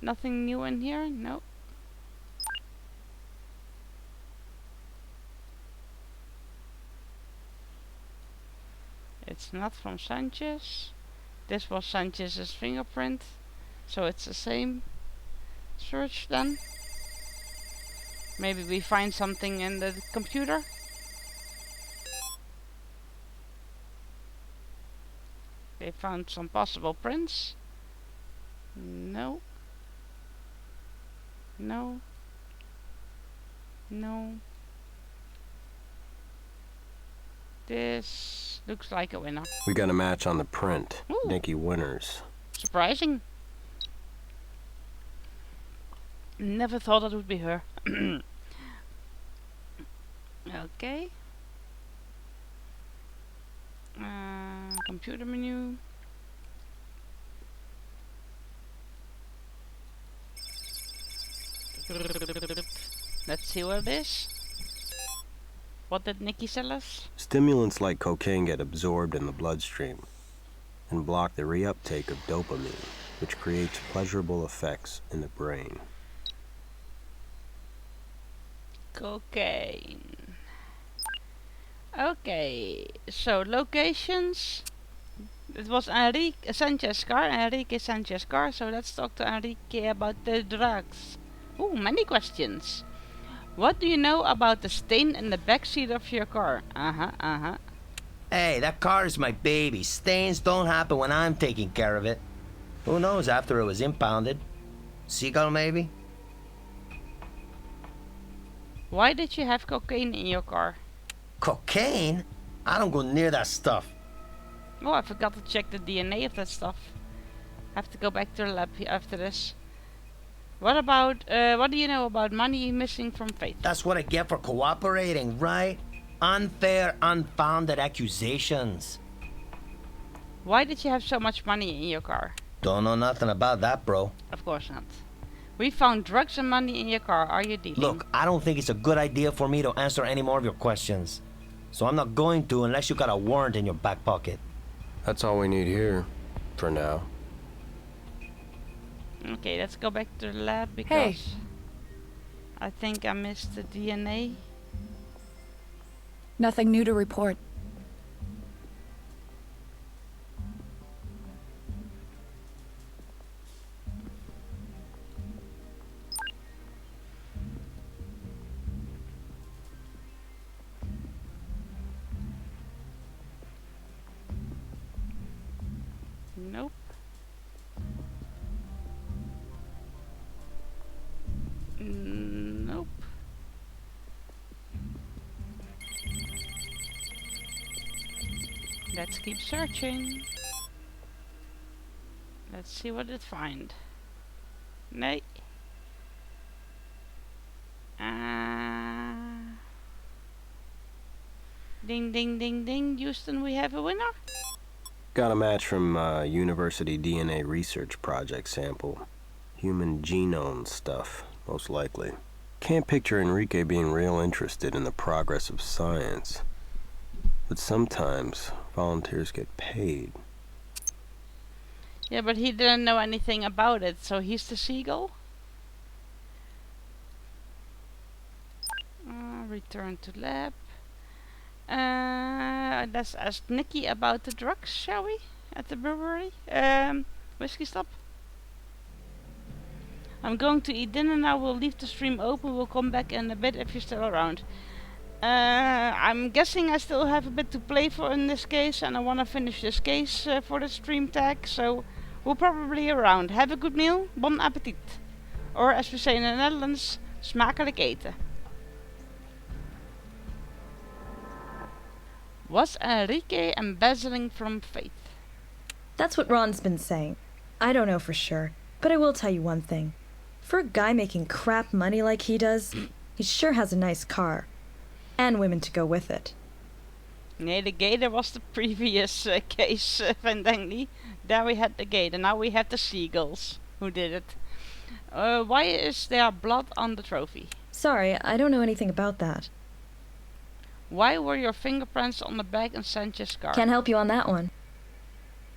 Nothing new in here? Nope. It's not from Sanchez. This was Sanchez's fingerprint. So it's the same. Search then. Maybe we find something in the computer. They found some possible prints. No. No. No. This looks like a winner. We got a match on the print. Ooh. Nikki Winters. Surprising. Never thought it would be her. Okay. Computer menu. Let's see what it is. What did Nikki sell us? Stimulants like cocaine get absorbed in the bloodstream and block the reuptake of dopamine, which creates pleasurable effects in the brain. Cocaine. Okay, so locations. It was Enrique Sanchez car, Enrique Sanchez car, so let's talk to Enrique about the drugs. Ooh, many questions. What do you know about the stain in the backseat of your car? Hey, that car is my baby. Stains don't happen when I'm taking care of it. Who knows after it was impounded? Seagull, maybe? Why did you have cocaine in your car? Cocaine? I don't go near that stuff. Oh, I forgot to check the DNA of that stuff. Have to go back to the lab after this. What do you know about money missing from Fate? That's what I get for cooperating, right? Unfair, unfounded accusations. Why did you have so much money in your car? Don't know nothing about that, bro. Of course not. We found drugs and money in your car. Are you dealing? Look, I don't think it's a good idea for me to answer any more of your questions. So I'm not going to unless you got a warrant in your back pocket. That's all we need here, for now. Okay, let's go back to the lab because I think I missed the DNA. Nothing new to report. Nope. Nope. Let's keep searching. Let's see what it find. Nee. Ding ding ding ding, Houston, we have a winner. Got a match from University DNA Research Project sample. Human genome stuff, most likely. Can't picture Enrique being real interested in the progress of science. But sometimes volunteers get paid. Yeah, but he didn't know anything about it, so he's the seagull. Return to lab. Let's ask Nikki about the drugs, shall we? At the brewery. Whiskey stop. I'm going to eat dinner now. We'll leave the stream open. We'll come back in a bit if you're still around. I'm guessing I still have a bit to play for in this case, and I want to finish this case for the stream tag, so we'll probably around. Have a good meal. Bon appetit. Or as we say in the Netherlands, smakelijk eten. Was Enrique embezzling from Faith? That's what Ron's been saying. I don't know for sure, but I will tell you one thing. For a guy making crap money like he does, he sure has a nice car. And women to go with it. Nee, the gator was the previous case, Van Dengley. There we had the gator, now we have the seagulls. Who did it? Why is there blood on the trophy? Sorry, I don't know anything about that. Why were your fingerprints on the bag in Sanchez's car? Can't help you on that one.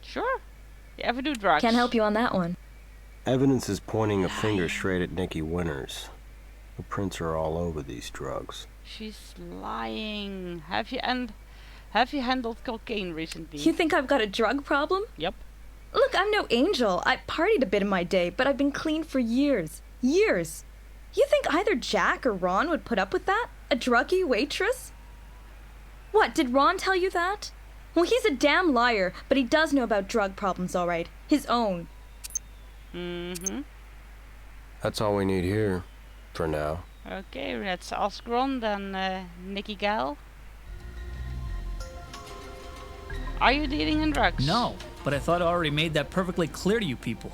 Sure. You ever do drugs? Can't help you on that one. Evidence is pointing a finger straight at Nikki Winters. The prints are all over these drugs. She's lying. Have you handled cocaine recently? You think I've got a drug problem? Yep. Look, I'm no angel. I partied a bit in my day, but I've been clean for years. Years. You think either Jack or Ron would put up with that? A druggy waitress? What, did Ron tell you that? Well, he's a damn liar, but he does know about drug problems, all right. His own. Mm-hmm. That's all we need here, for now. Okay, let's ask Ron then, Nicky Gal. Are you dealing in drugs? No, but I thought I already made that perfectly clear to you people.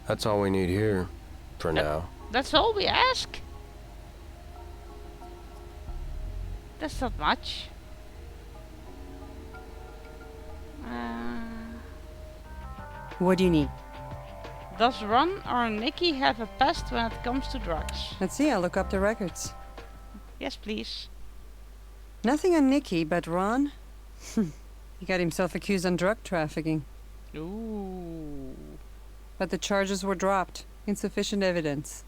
That's all we need here, for now. That's all we ask. That's not much. What do you need? Does Ron or Nikki have a past when it comes to drugs? Let's see, I'll look up the records. Yes, please. Nothing on Nicky, but Ron? He got himself accused on drug trafficking. Ooh. But the charges were dropped. Insufficient evidence.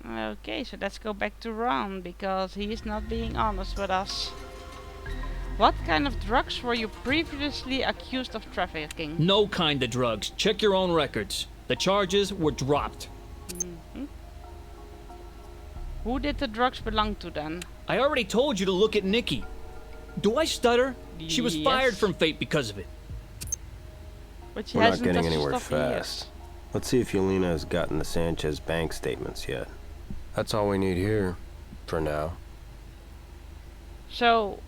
Okay, so let's go back to Ron, because he is not being honest with us. What kind of drugs were you previously accused of trafficking? No kind of drugs. Check your own records. The charges were dropped. Mm-hmm. Who did the drugs belong to then? I already told you to look at Nikki. Do I stutter? She was fired from Fate because of it. But she We're not hasn't getting touched anywhere stuff in years. fast. Let's see if Yelena has gotten the Sanchez bank statements yet. That's all we need here, for now. So,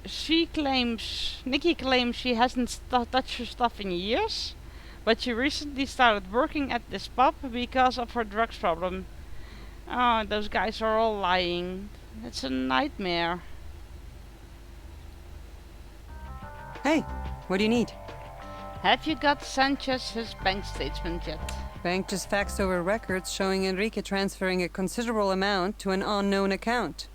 Nikki claims she hasn't touched her stuff in years, But she recently started working at this pub because of her drugs problem. Oh, those guys are all lying. It's a nightmare. Hey, what do you need? Have you got Sanchez his bank statement yet? Bank just faxed over records showing Enrique transferring a considerable amount to an unknown account.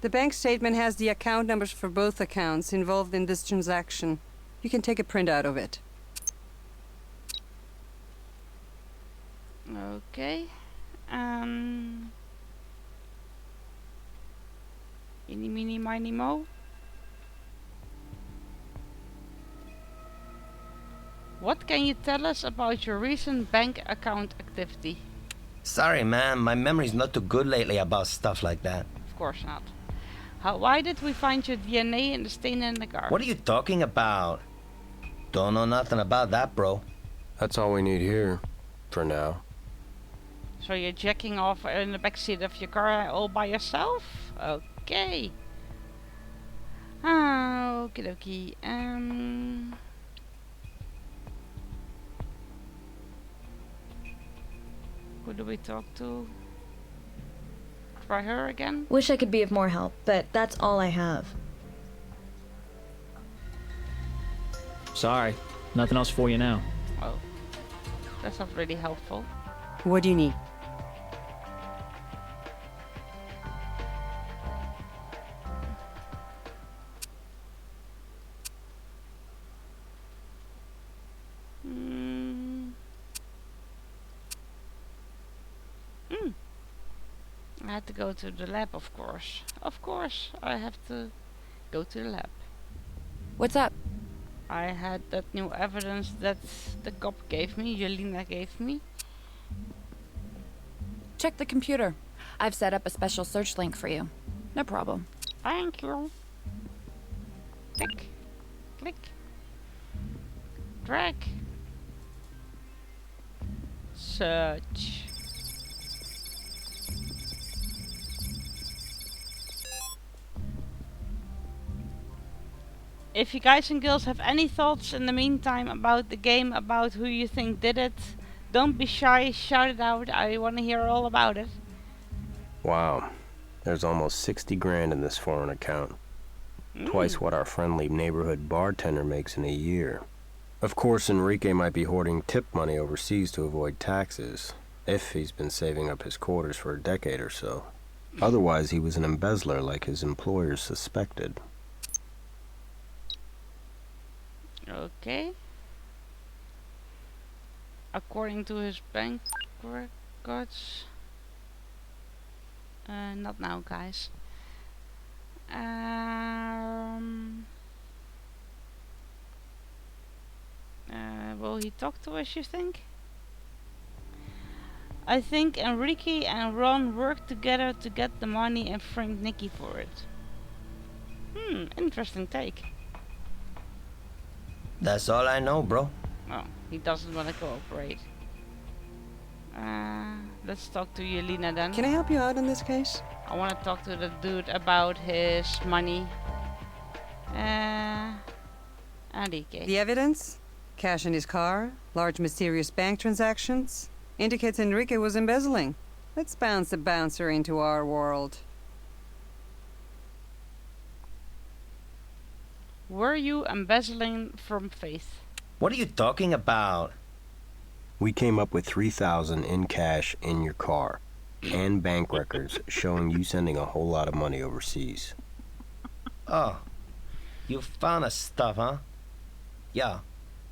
The bank statement has the account numbers for both accounts involved in this transaction. You can take a printout of it. Okay. Eeny, meeny, miny, mo. What can you tell us about your recent bank account activity? Sorry, man, my memory's not too good lately about stuff like that. Of course not. Why did we find your DNA in the stain in the car? What are you talking about? Don't know nothing about that, bro. That's all we need here, for now. So you're jacking off in the backseat of your car all by yourself? Okay. Ah, okie dokie. Who do we talk to? Try her again? Wish I could be of more help, but that's all I have. Sorry, nothing else for you now. Well, that's not really helpful. What do you need? I had to go to the lab, of course. Of course, I have to go to the lab. What's up? I had that new evidence that the cop gave me, Jelena gave me. Check the computer. I've set up a special search link for you. No problem. Thank you. Click. Click. Drag. Search. If you guys and girls have any thoughts in the meantime about the game, about who you think did it, don't be shy, shout it out. I want to hear all about it. Wow. There's almost 60 grand in this foreign account. Twice what our friendly neighborhood bartender makes in a year. Of course, Enrique might be hoarding tip money overseas to avoid taxes, if he's been saving up his quarters for a decade or so. Otherwise, he was an embezzler like his employers suspected. Okay. According to his bank records. Not now, guys. Will he talk to us, you think? I think Enrique and Ron worked together to get the money and framed Nicky for it. Interesting take. That's all I know, bro. Oh, he doesn't want to cooperate. Let's talk to Jelena then. Can I help you out in this case? I want to talk to the dude about his money. Enrique. The evidence? Cash in his car, large mysterious bank transactions, indicates Enrique was embezzling. Let's bounce the bouncer into our world. Were you embezzling from Faith? What are you talking about? We came up with $3,000 in cash in your car, and bank records showing you sending a whole lot of money overseas. Oh, you found us stuff, huh? Yeah.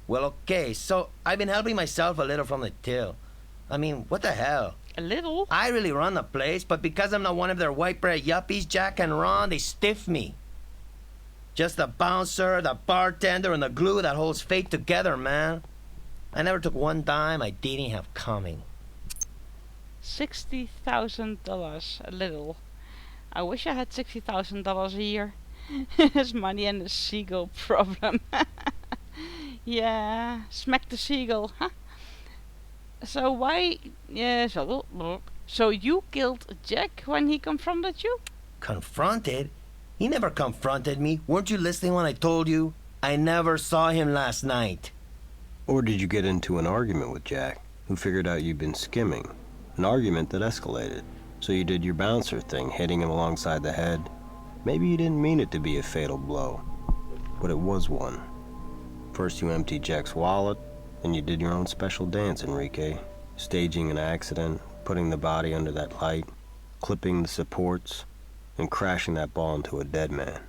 Well, okay, so I've been helping myself a little from the till. I mean, what the hell? A little? I really run the place, but because I'm not one of their white bread yuppies, Jack and Ron, they stiff me. Just the bouncer, the bartender, and the glue that holds Fate together, man. I never took one dime I didn't have coming. $60,000, a little. I wish I had $60,000 a year. His money and the seagull problem. Yeah, smack the seagull, huh? So why... Yeah, so you killed Jack when he confronted you? Confronted? He never confronted me. Weren't you listening when I told you? I never saw him last night. Or did you get into an argument with Jack, who figured out you'd been skimming? An argument that escalated. So you did your bouncer thing, hitting him alongside the head. Maybe you didn't mean it to be a fatal blow, but it was one. First you emptied Jack's wallet, then you did your own special dance, Enrique. Staging an accident, putting the body under that light, clipping the supports, and crashing that ball into a dead man.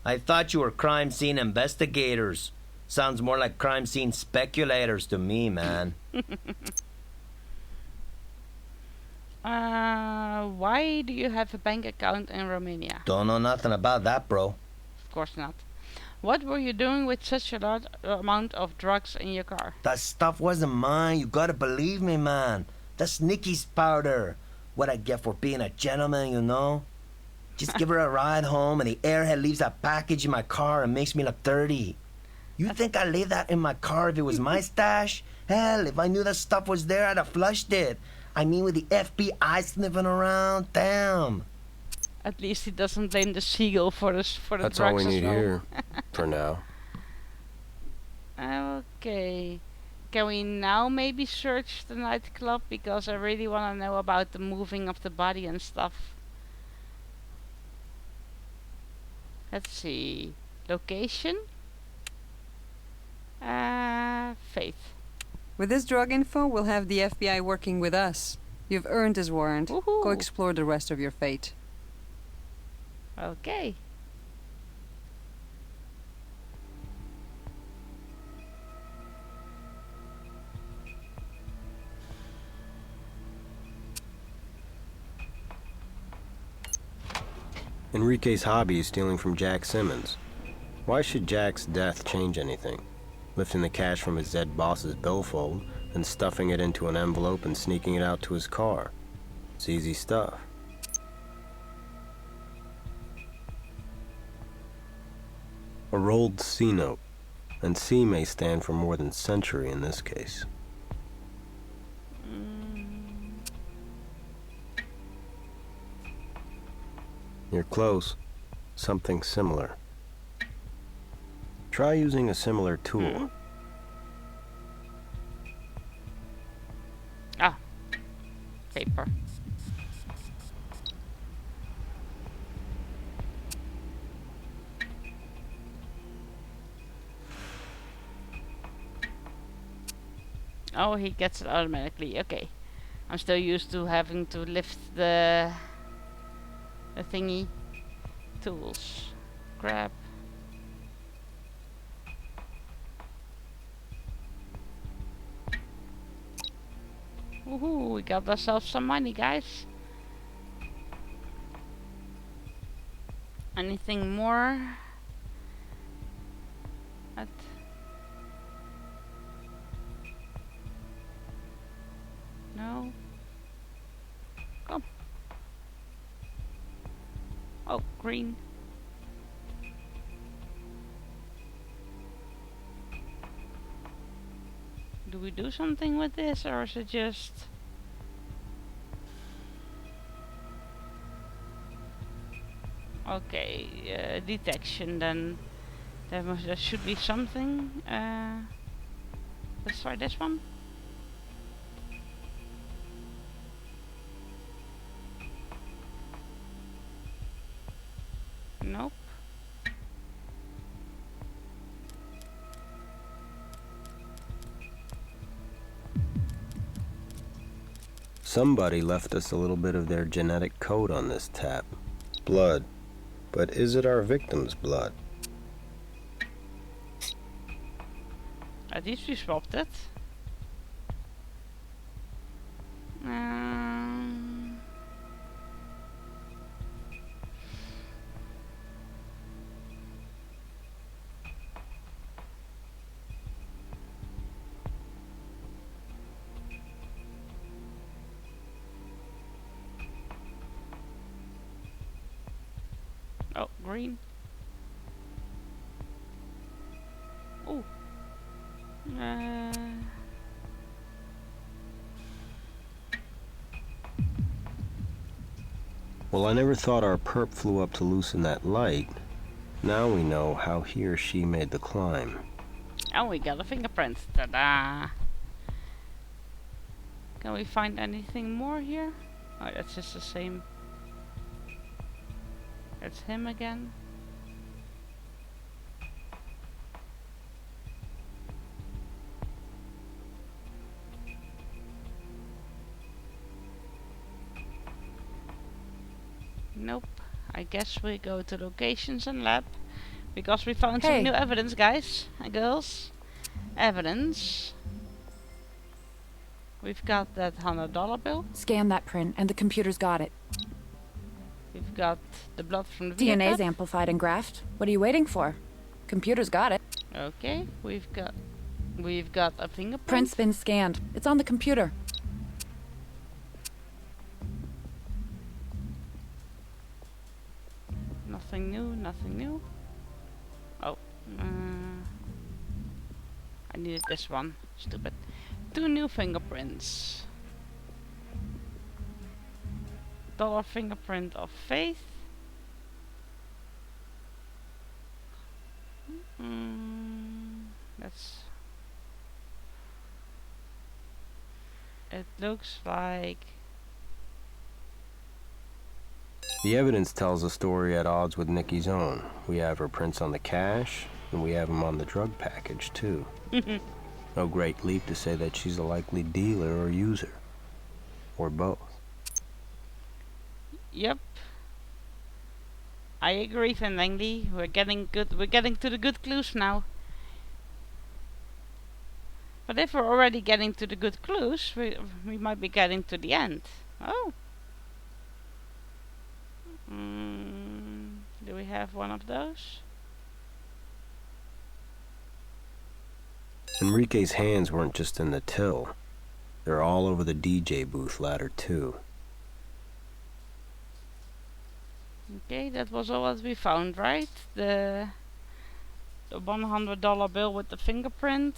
I thought you were crime scene investigators. Sounds more like crime scene speculators to me, man. Why do you have a bank account in Romania? Don't know nothing about that, bro. Of course not. What were you doing with such a large amount of drugs in your car? That stuff wasn't mine. You gotta believe me, man. That's Nikki's powder. What I get for being a gentleman, you know? Just give her a ride home and the airhead leaves that package in my car and makes me look dirty. You think I'd leave that in my car if it was my stash? Hell, if I knew that stuff was there, I'd have flushed it. I mean, with the FBI sniffing around, damn. At least he doesn't blame the seagull for the That's drugs all we as need well. here, for now. Okay. Can we now maybe search the nightclub? Because I really want to know about the moving of the body and stuff. Let's see. Location? Faith. With this drug info, we'll have the FBI working with us. You've earned this warrant. Woohoo. Go explore the rest of your fate. Okay. Enrique's hobby is stealing from Jack Simmons. Why should Jack's death change anything? Lifting the cash from his dead boss's billfold and stuffing it into an envelope and sneaking it out to his car. It's easy stuff. A rolled C note, and C may stand for more than century in this case. You're close. Something similar. Try using a similar tool. Ah. Paper. Oh, he gets it automatically. Okay. I'm still used to having to lift the thingy. Tools. Grab. Woohoo, we got ourselves some money, guys. Anything more? What? No? Come. Oh, green. Do we do something with this, or is it just... Okay, detection then. There should be something. Let's try this one. Nope. Somebody left us a little bit of their genetic code on this tap. Blood. But is it our victim's blood? At least we swapped it. Oh, green. Oh. Well, I never thought our perp flew up to loosen that light. Now we know how he or she made the climb. And we got a fingerprint. Ta-da! Can we find anything more here? Oh, that's just the same. It's him again. Nope. I guess we go to locations and lab. Because we found some Hey. new evidence, guys and girls. Evidence. We've got that $100 bill. Scan that print, and the computer's got it. We've got the blood from the DNA's vehicle. amplified and graphed. What are you waiting for? Computer's got it. Okay, we've got a fingerprint. Print's been scanned. It's on the computer. Nothing new, nothing new. Oh, I needed this one. Stupid. 2 new fingerprints. Dollar fingerprint of Faith. That's. It looks like. The evidence tells a story at odds with Nikki's own. We have her prints on the cash, and we have them on the drug package, too. No great leap to say that she's a likely dealer or user. Or both. Yep. I agree, Van Langley. We're getting to the good clues now. But if we're already getting to the good clues, we might be getting to the end. Oh. Do we have one of those? Enrique's hands weren't just in the till. They're all over the DJ booth ladder, too. Okay, that was all that we found, right? The $100 bill with the fingerprint.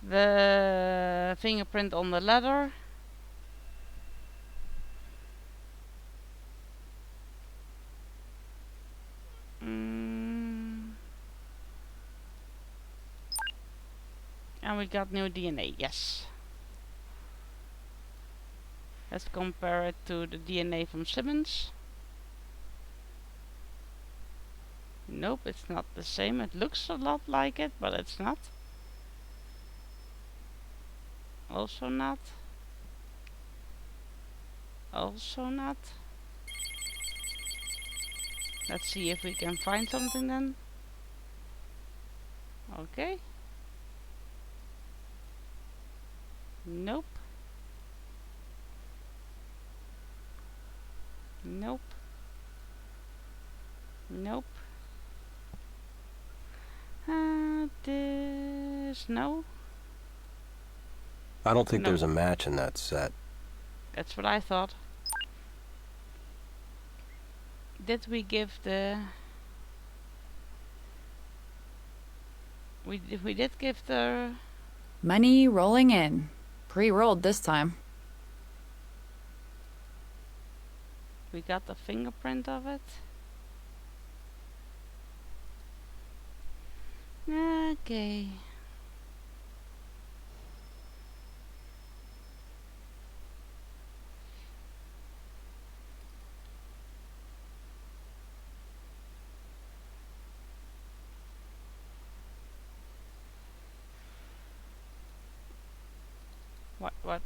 The fingerprint on the ladder. And we got new DNA, yes. Let's compare it to the DNA from Simmons. Nope, it's not the same. It looks a lot like it, but it's not. Also not. Also not. Let's see if we can find something then. Okay. Nope. Nope. Nope. This no. I don't think No. there's a match in that set. That's what I thought. Did we give the? We did give the. Money rolling in. Pre-rolled this time. We got the fingerprint of it. Okay.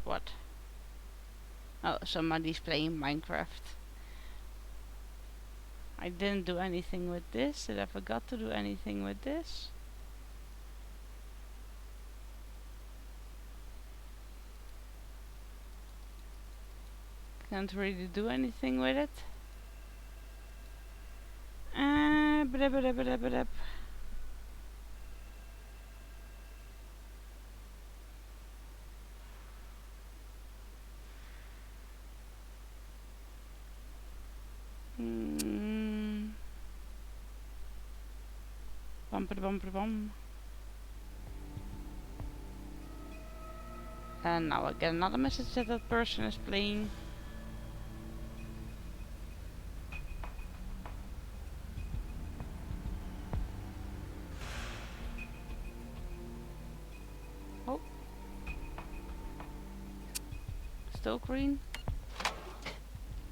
What? Oh, somebody's playing Minecraft. I didn't do anything with this. Did I forgot to do anything with this? Can't really do anything with it. Ba-da-ba-da-ba-da-ba-da. Bum. And now I get another message that that person is playing. still green.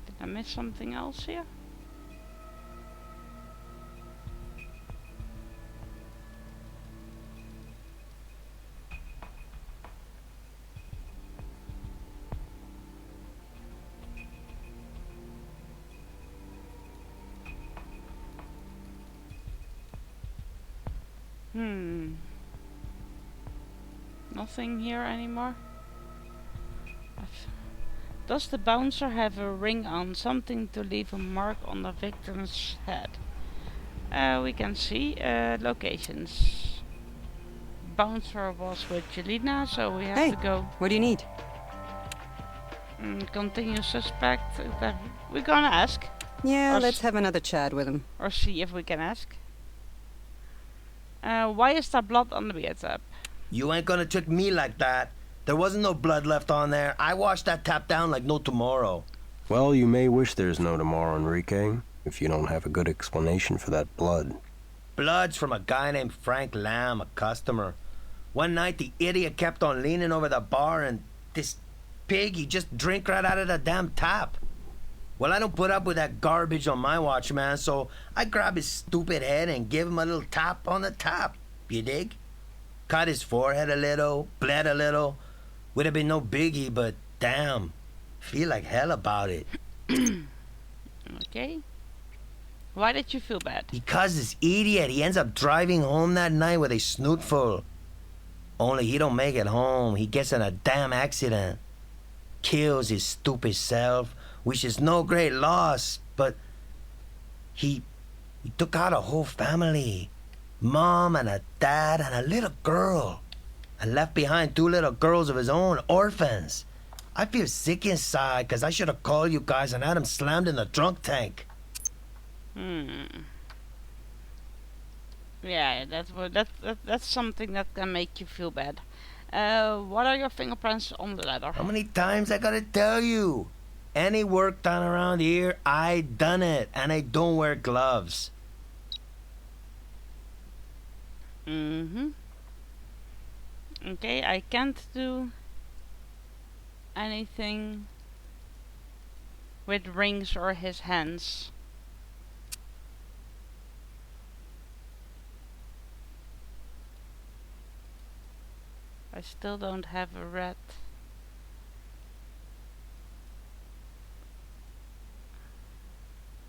Did I miss something else here? Nothing here anymore. Does the bouncer have a ring on? Something to leave a mark on the victim's head. We can see locations. Bouncer was with Jelena, so we have to go. What do you need? Continue suspect. We're gonna ask. Yeah, Or let's have another chat with him. Or see if we can ask. Why is there blood on the beer tap? You ain't gonna trick me like that. There wasn't no blood left on there. I washed that tap down like no tomorrow. Well, you may wish there's no tomorrow, Enrique, if you don't have a good explanation for that blood. Blood's from a guy named Frank Lamb, a customer. One night, the idiot kept on leaning over the bar, and this pig, he just drank right out of the damn tap. Well, I don't put up with that garbage on my watch, man, so I grab his stupid head and give him a little tap on the tap. You dig? Cut his forehead a little, bled a little. Would have been no biggie, but damn, feel like hell about it. Okay. Why did you feel bad? Because this idiot, he ends up driving home that night with a snoot full. Only he don't make it home. He gets in a damn accident. Kills his stupid self, which is no great loss, but he took out a whole family. Mom and a dad and a little girl. And left behind 2 little girls of his own, orphans. I feel sick inside because I should have called you guys and had him slammed in the drunk tank. Yeah, that's something that can make you feel bad. What are your fingerprints on the leather? How many times I gotta tell you? Any work done around here, I done it, and I don't wear gloves. Okay, I can't do anything with rings or his hands. I still don't have a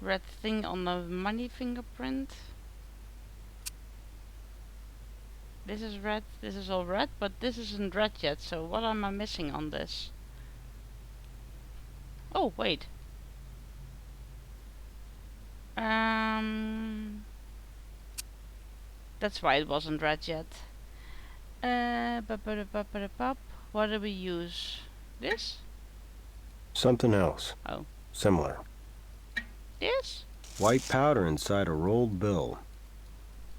red thing on the money fingerprint. This is red, this is all red, but this isn't red yet, so what am I missing on this? Oh, wait. That's why it wasn't red yet. What do we use? This? Something else. Oh. Similar. This? White powder inside a rolled bill.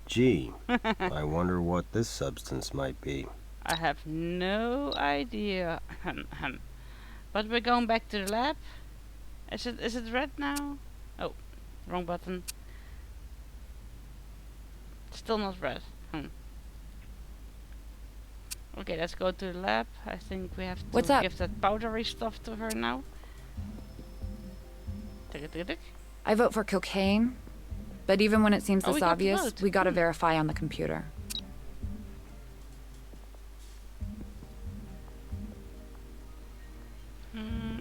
Gee, I wonder what this substance might be. I have no idea. But we're going back to the lab. Is it red now? Oh, wrong button. Still not red. Okay, let's go to the lab. I think we have to give that powdery stuff to her now. Tick, tick, tick. I vote for cocaine, but even when it seems this obvious, we gotta verify on the computer.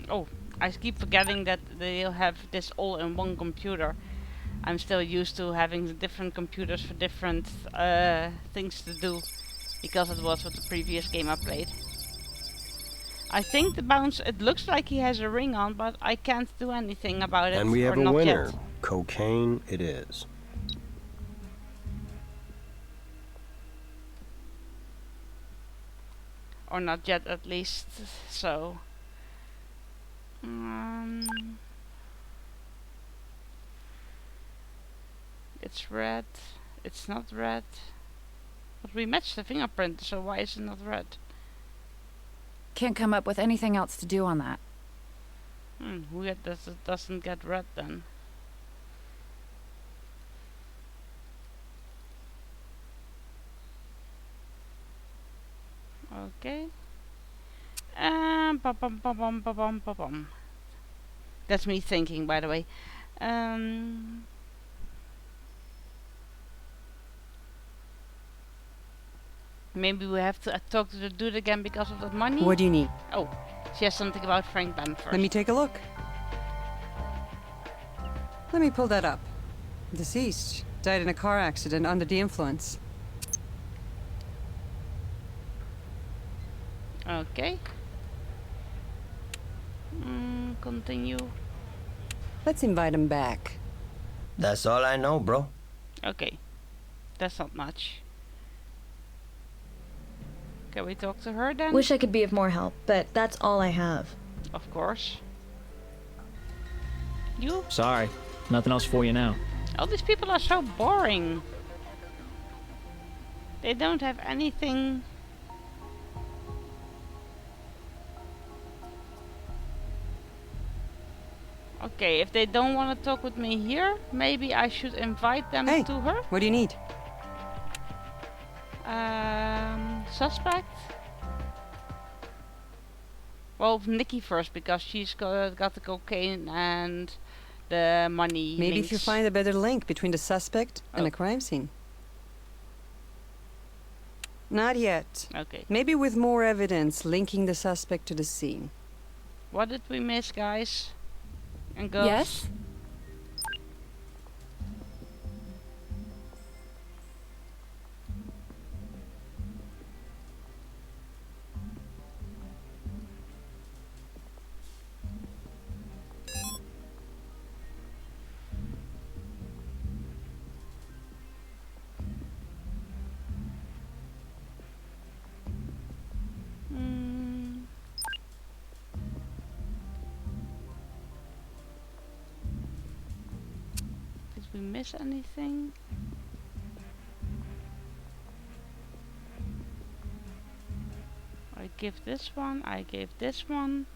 Oh, I keep forgetting that they'll have this all in one computer. I'm still used to having different computers for different things to do, because it was what the previous game I played. I think the bounce, it looks like he has a ring on, but I can't do anything about it. And we have a not winner. Yet. Cocaine it is. Or not yet, at least. So it's red. It's not red. But we matched the fingerprint, so why is it not red? Can't come up with anything else to do on that. Weird that it doesn't get red then. Okay. Bum, bum, bum, bum, bum, bum, bum. That's me thinking, by the way. Maybe we have to talk to the dude again because of that money. What do you need? Oh, she has something about Frank Bam first. Let me take a look. Let me pull that up. Deceased. Died in a car accident under the influence. Okay. Continue. Let's invite him back. That's all I know, bro. Okay. That's not much. Can we talk to her then? Wish I could be of more help, but that's all I have. Of course. You? Sorry, nothing else for you now. All these people are so boring. They don't have anything. Okay, if they don't want to talk with me here, maybe I should invite them Hey, to her. what do you need? Suspect? Well, Nikki first, because she's got the cocaine and the money. Maybe links. if you find a better link between the suspect and the crime scene. Not yet. Okay. Maybe with more evidence linking the suspect to the scene. What did we miss, guys and girls? Yes? Did we miss anything? I give this one, I gave this one.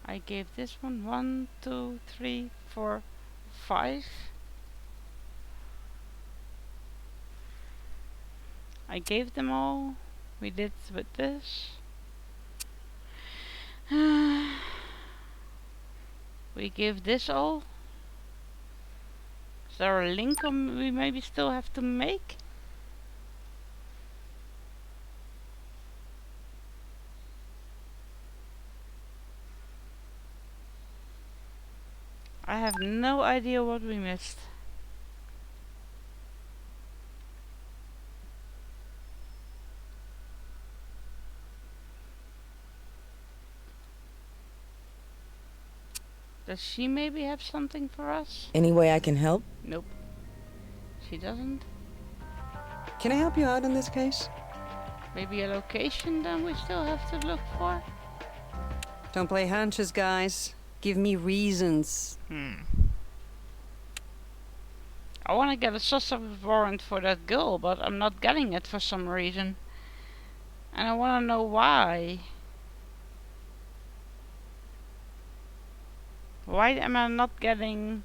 I gave this one 1, 2, 3, 4, 5. I gave them all. We did with this. We give this all. Is there a link we maybe still have to make? I have no idea what we missed. Does she maybe have something for us? Any way I can help? Nope. She doesn't. Can I help you out in this case? Maybe a location then we still have to look for? Don't play hunches, guys. Give me reasons. I want to get a suspect warrant for that girl, but I'm not getting it for some reason. And I want to know why. Why am I not getting...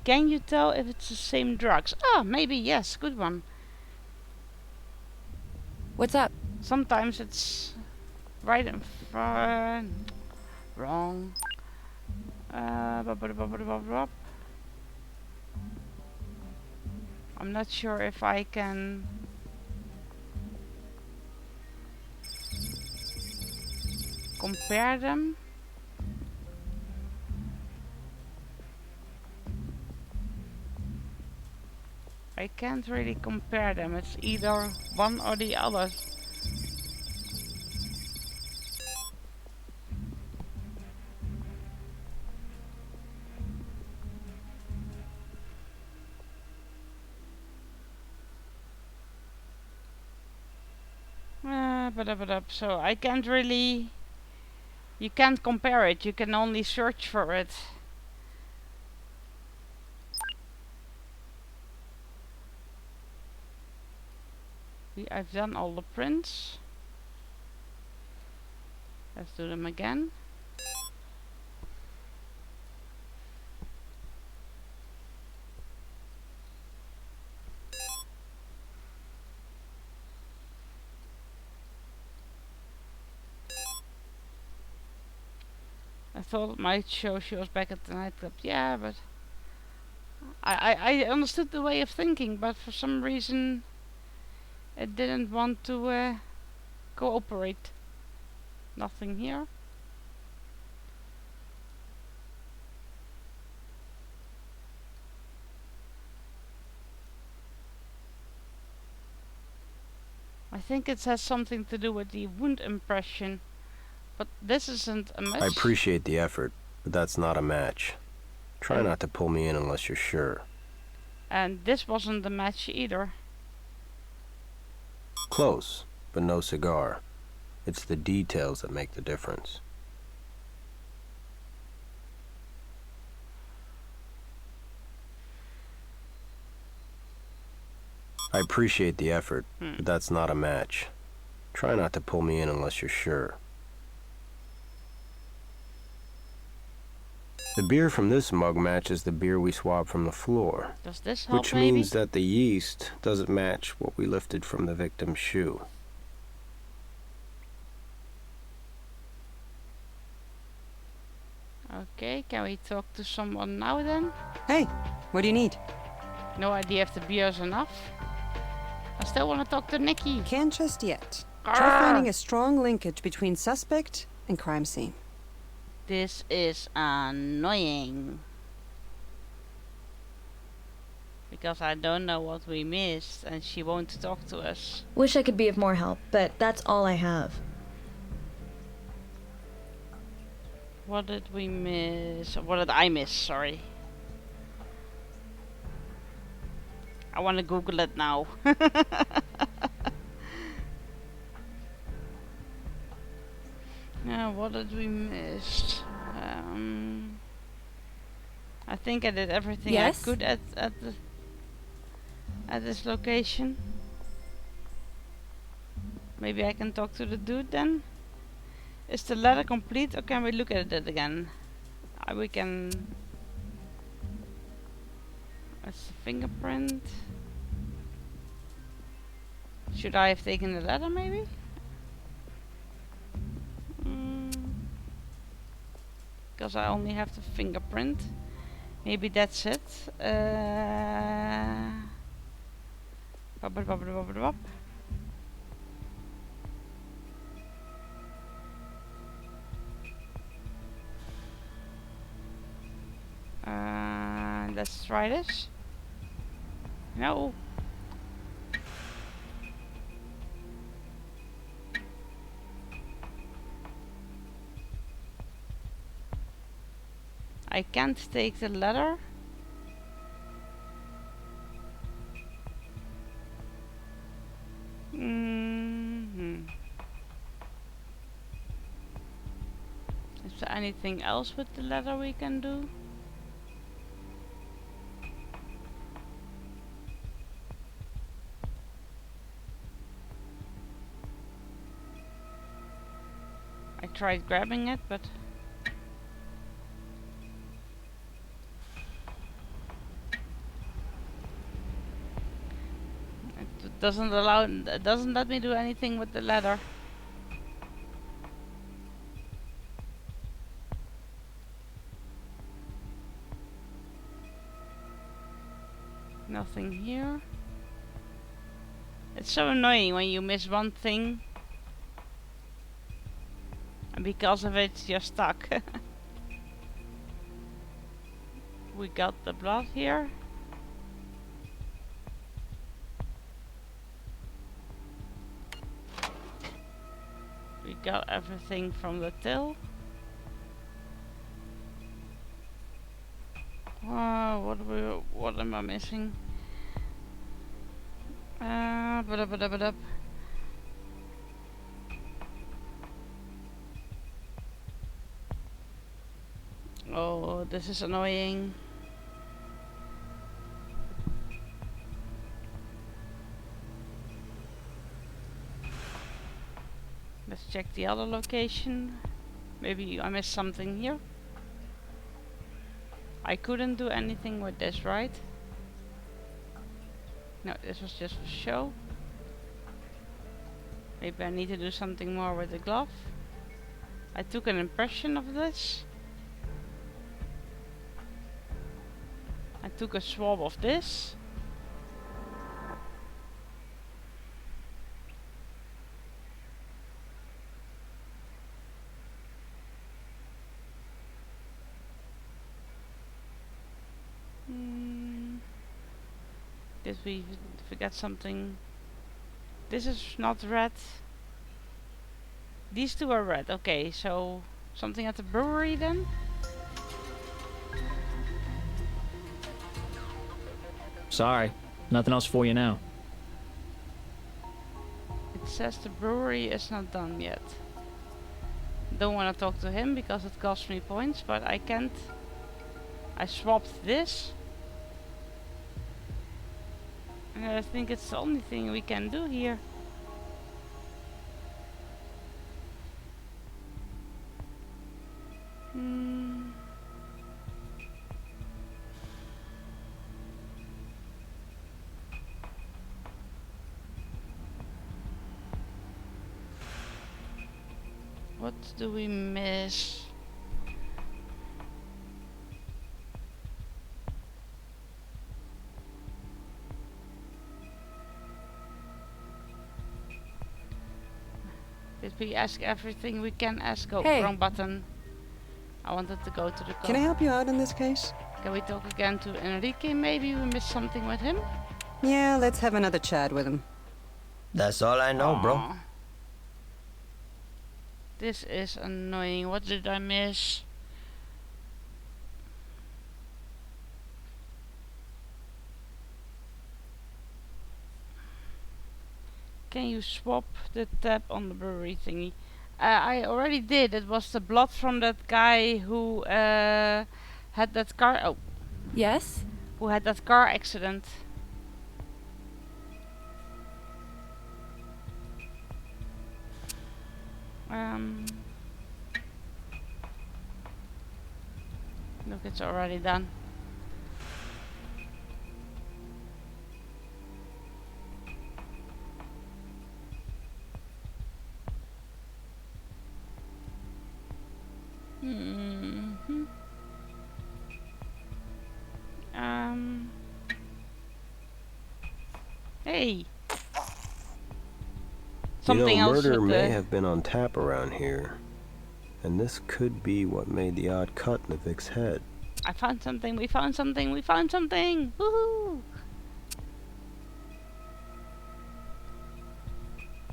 Can you tell if it's the same drugs? Ah, maybe yes, good one. What's up? Sometimes it's right in front. Wrong. I'm not sure if I can... compare them. I can't really compare them. It's either one or the other. So I can't really... You can't compare it. You can only search for it. I've done all the prints. Let's do them again. I thought it might show she was back at the nightclub. Yeah, but I understood the way of thinking, but for some reason it didn't want to cooperate. Nothing here. I think it has something to do with the wound impression, but this isn't a match. I appreciate the effort, but that's not a match. Try not to pull me in unless you're sure. And this wasn't a match either. Close, but no cigar. It's the details that make the difference. I appreciate the effort, but that's not a match. Try not to pull me in unless you're sure. The beer from this mug matches the beer we swabbed from the floor. Does this help, Which maybe? means that the yeast doesn't match what we lifted from the victim's shoe. Okay, can we talk to someone now then? Hey, what do you need? No idea if the beer's enough. I still want to talk to Nikki. Can't just yet. Try Arrgh. finding a strong linkage between suspect and crime scene. This is annoying. Because I don't know what we missed and she won't talk to us. Wish I could be of more help, but that's all I have. What did we miss? What did I miss? Sorry. I want to Google it now. Yeah, what did we miss? I think I did everything Yes? I could at this location. Maybe I can talk to the dude then. Is the letter complete or can we look at it again? We can. That's the fingerprint. Should I have taken the letter maybe? Because I only have the fingerprint. Maybe that's it. Bop. Let's try this. No. I can't take the letter. Is there anything else with the letter we can do? I tried grabbing it, but it doesn't let me do anything with the letter. Nothing here. It's so annoying when you miss one thing and because of it you're stuck. We got the blood here. We got everything from the till. What am I missing? Ba-da-ba-da-ba-da. Oh, this is annoying. Let's check the other location. Maybe I missed something here. I couldn't do anything with this, right? No, this was just for show. Maybe I need to do something more with the glove. I took an impression of this. I took a swab of this. Did we forget something? This is not red. These two are red. Okay, so something at the brewery then? Sorry, nothing else for you now. It says the brewery is not done yet. Don't want to talk to him because it costs me points, but I can't. I swapped this. And I think it's the only thing we can do here. What do we miss? Did we ask everything we can ask? Oh, Hey. wrong button. I wanted to go to the Can I help you out in this case? Can we talk again to Enrique? Maybe we missed something with him? Yeah, let's have another chat with him. That's all I know, bro. Aw. This is annoying. What did I miss? Can you swap the tab on the brewery thingy? I already did. It was the blood from that guy who had that car. Oh, Yes? who had that car accident. Look, it's already done. Hey. Something you know, else murder with may the have been on tap around here. And this could be what made the odd cut in the Vic's head. I found something, we found something, we found something! Woohoo!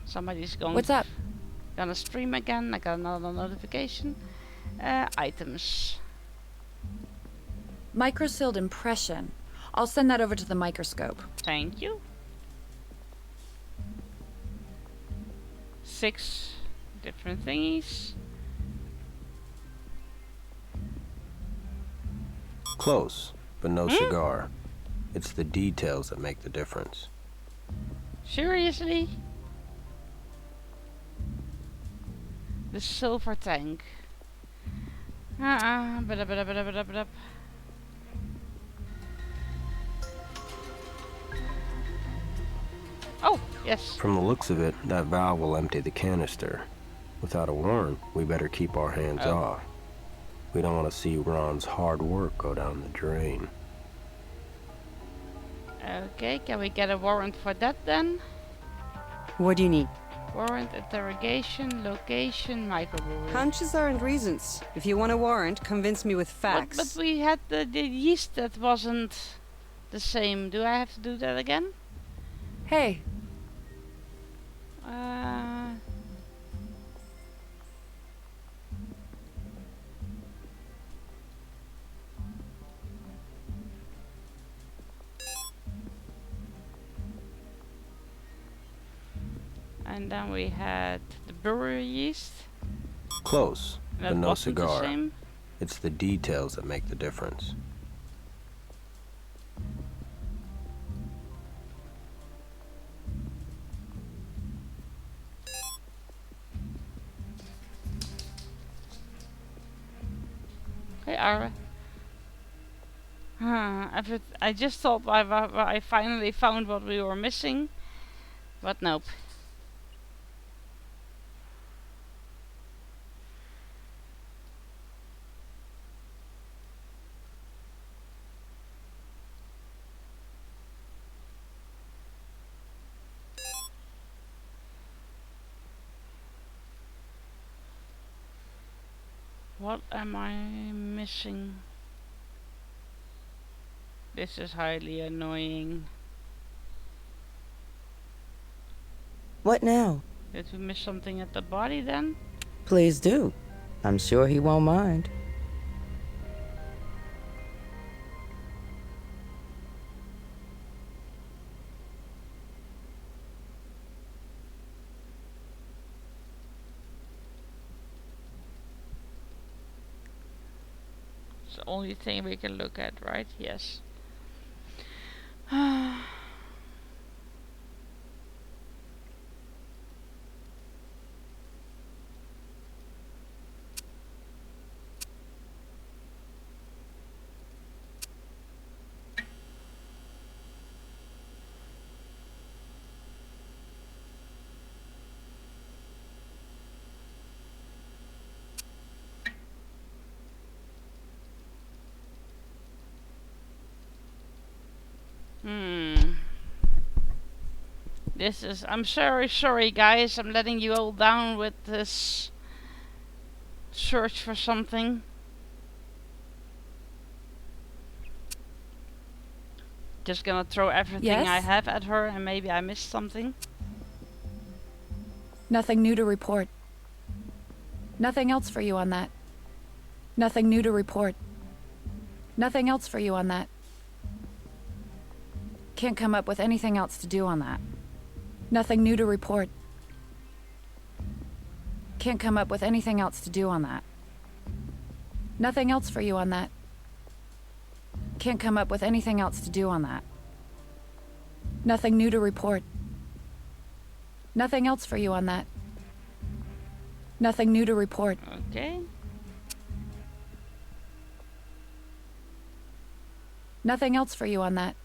Somebody's going What's up? gonna stream again. I got another notification. Items. Microsealed impression. I'll send that over to the microscope. Thank you. 6 different thingies. Close, but no cigar. It's the details that make the difference. Seriously? The silver tank. Ba-da-ba-da-ba-da-ba-da-ba-da. Oh, yes. From the looks of it, that valve will empty the canister. Without a warrant, we better keep our hands off. We don't want to see Ron's hard work go down the drain. Okay, can we get a warrant for that then? What do you need? Warrant, interrogation, location, microbrewery. Hunches aren't reasons. If you want a warrant, convince me with facts. But we had the yeast that wasn't the same. Do I have to do that again? Hey, and then we had the brewery yeast. Close, That but no wasn't the cigar. same. It's the details that make the difference. Hey, Ara. I just thought I finally found what we were missing, but nope. What am I missing? This is highly annoying. What now? Did we miss something at the body then? Please do. I'm sure he won't mind. It's the only thing we can look at, right? Yes. This is, I'm sorry guys, I'm letting you all down with this search for something. Just gonna throw everything Yes? I have at her and maybe I missed something. Nothing new to report. Nothing else for you on that. Nothing new to report. Nothing else for you on that. Can't come up with anything else to do on that. Nothing new to report. Can't come up with anything else to do on that. Nothing else for you on that. Can't come up with anything else to do on that. Nothing new to report. Nothing else for you on that. Nothing new to report. Okay. Nothing else for you on that.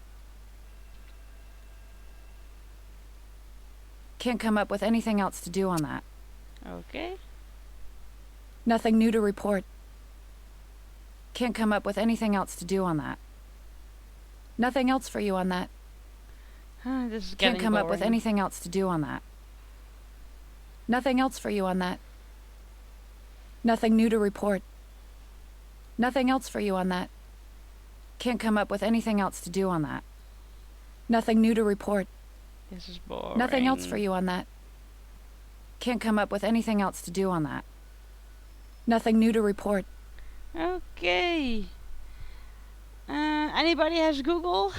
Can't come up with anything else to do on that. Okay. Nothing new to report. Can't come up with anything else to do on that. Nothing else for you on that. This is getting Can't come up with boring. anything else to do on that. Nothing else for you on that. Nothing new to report. Nothing else for you on that. Can't come up with anything else to do on that. Nothing new to report. This is boring. Nothing else for you on that. Can't come up with anything else to do on that. Nothing new to report. Okay. Anybody has Google?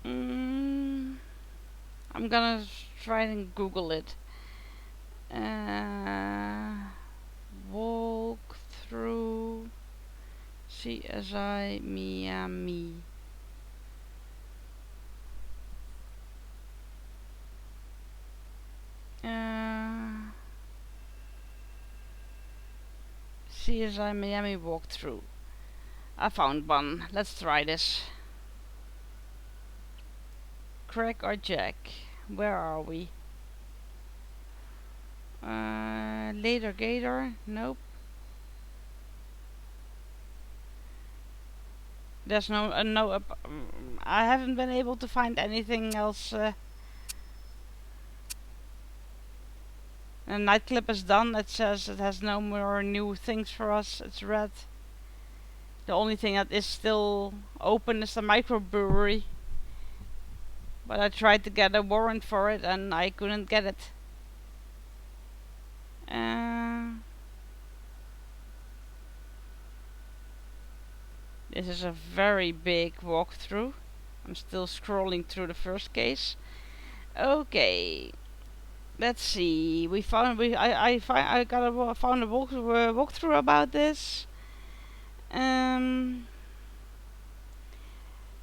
I'm gonna try and Google it. Walk through CSI Miami. CSI Miami walkthrough. I found one. Let's try this. Craig or Jack? Where are we? Later Gator? Nope. There's no, I haven't been able to find anything else. The nightclub is done. It says it has no more new things for us. It's red. The only thing that is still open is the microbrewery. But I tried to get a warrant for it and I couldn't get it. This is a very big walkthrough. I'm still scrolling through the first case. Okay. Let's see. We found I found a walkthrough about this.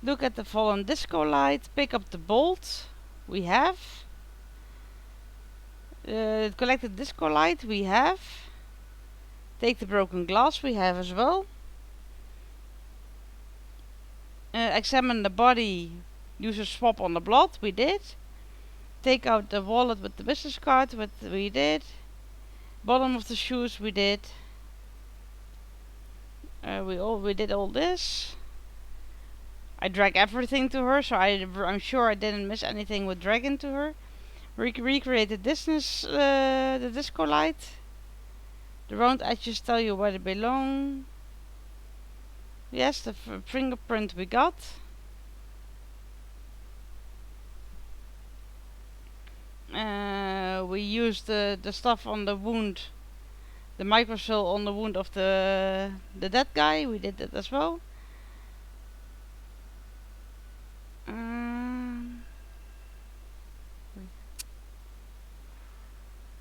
Look at the fallen disco light. Pick up the bolt. We have. Collect the disco light. We have. Take the broken glass. We have as well. Examine the body. Use a swab on the blood. We did. Take out the wallet with the business card. We did. Bottom of the shoes. We did. We did all this. I drag everything to her, so I'm sure I didn't miss anything with dragging to her. Recreate the distance, the disco light. The round edges tell you where they belong. Yes, the fingerprint we got. We used the stuff on the wound, the microcell on the wound of the dead guy. We did that as well.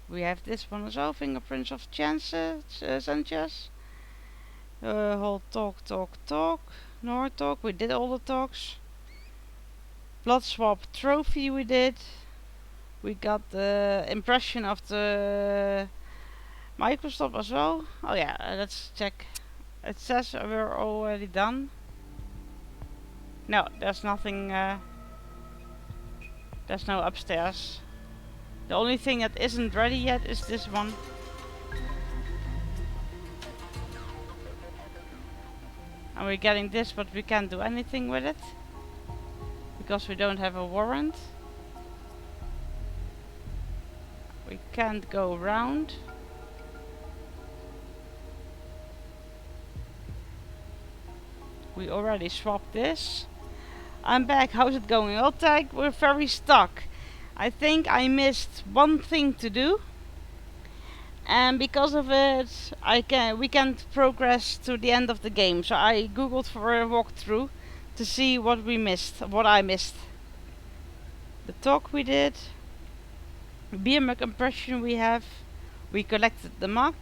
We have this one as well, fingerprints of Sanchez. Whole talk. No talk, we did all the talks. Blood swap trophy we did. We got the impression of the microstop as well. Oh yeah, let's check. It says we're already done. No, there's nothing, there's no upstairs. The only thing that isn't ready yet is this one. And we're getting this, but we can't do anything with it. Because we don't have a warrant. We can't go around. We already swapped this. I'm back. How's it going? Well, Tag, we're very stuck. I think I missed one thing to do. And because of it, we can't progress to the end of the game. So I googled for a walkthrough to see what I missed. The talk we did. Beer mug impression we have. We collected the mug.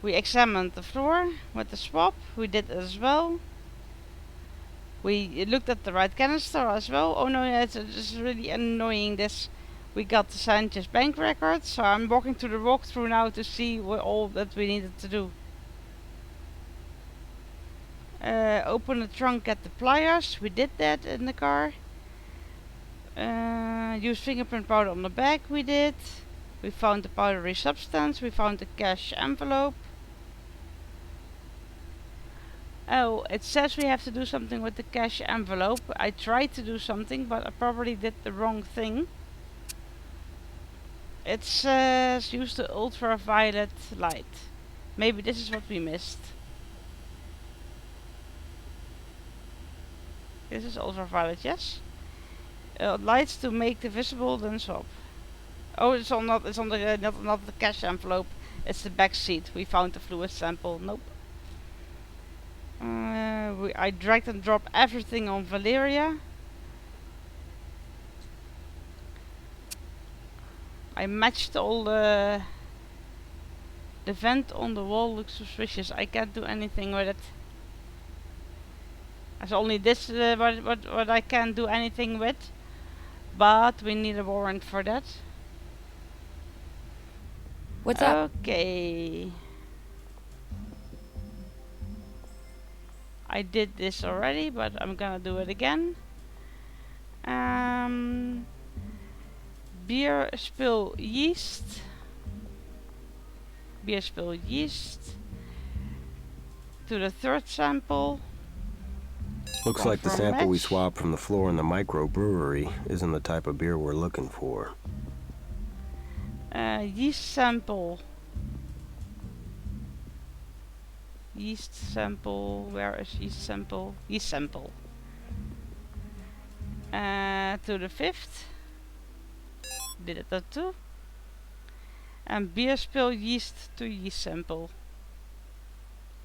We examined the floor with the swap. We did it as well. We looked at the right canister as well. Oh no, it's really annoying this. We got the Sanchez bank record, so I'm walking to the walkthrough now to see what all that we needed to do. Open the trunk, get the pliers. We did that in the car. Use fingerprint powder on the back. We did. We found the powdery substance. We found the cash envelope. Oh, it says we have to do something with the cash envelope. I tried to do something, but I probably did the wrong thing. It says use the ultraviolet light. Maybe this is what we missed. This is ultraviolet, yes. Lights to make the visible, then swap. Oh, it's on not the cash envelope. It's the back seat. We found the fluid sample. Nope. I dragged and dropped everything on Valeria. I matched all the vent on the wall looks suspicious. I can't do anything with it. There's only this what I can't do anything with. But we need a warrant for that. What's up? Okay. I did this already, but I'm gonna do it again. Beer spill yeast. Beer spill yeast. To the third sample. Looks like the Confirm sample we match. swapped from the floor in the microbrewery isn't the type of beer we're looking for. Yeast sample. Yeast sample. Where is yeast sample? Yeast sample. To the fifth. Did it that too. And beer spill yeast to yeast sample.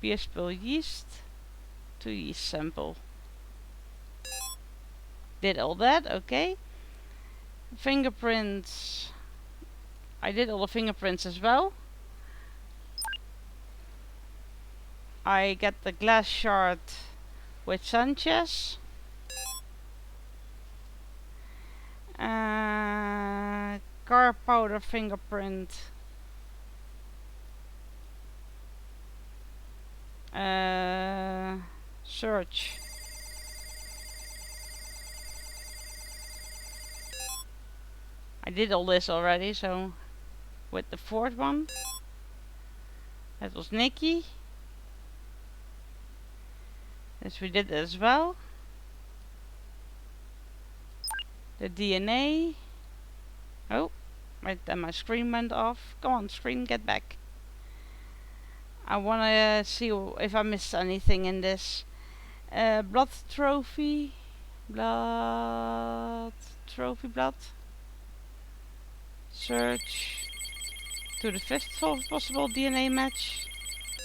Beer spill yeast to yeast sample. Did all that, okay. Fingerprints. I did all the fingerprints as well. I get the glass shard with Sanchez. Car powder fingerprint. Search. I did all this already, so with the fourth one. That was Nikki. Yes, we did as well. the DNA. Oh, right then my screen went off. Go on, screen, get back. I wanna see if I missed anything in this. Blood trophy. Blood trophy, blood. Search to the fifth possible DNA match.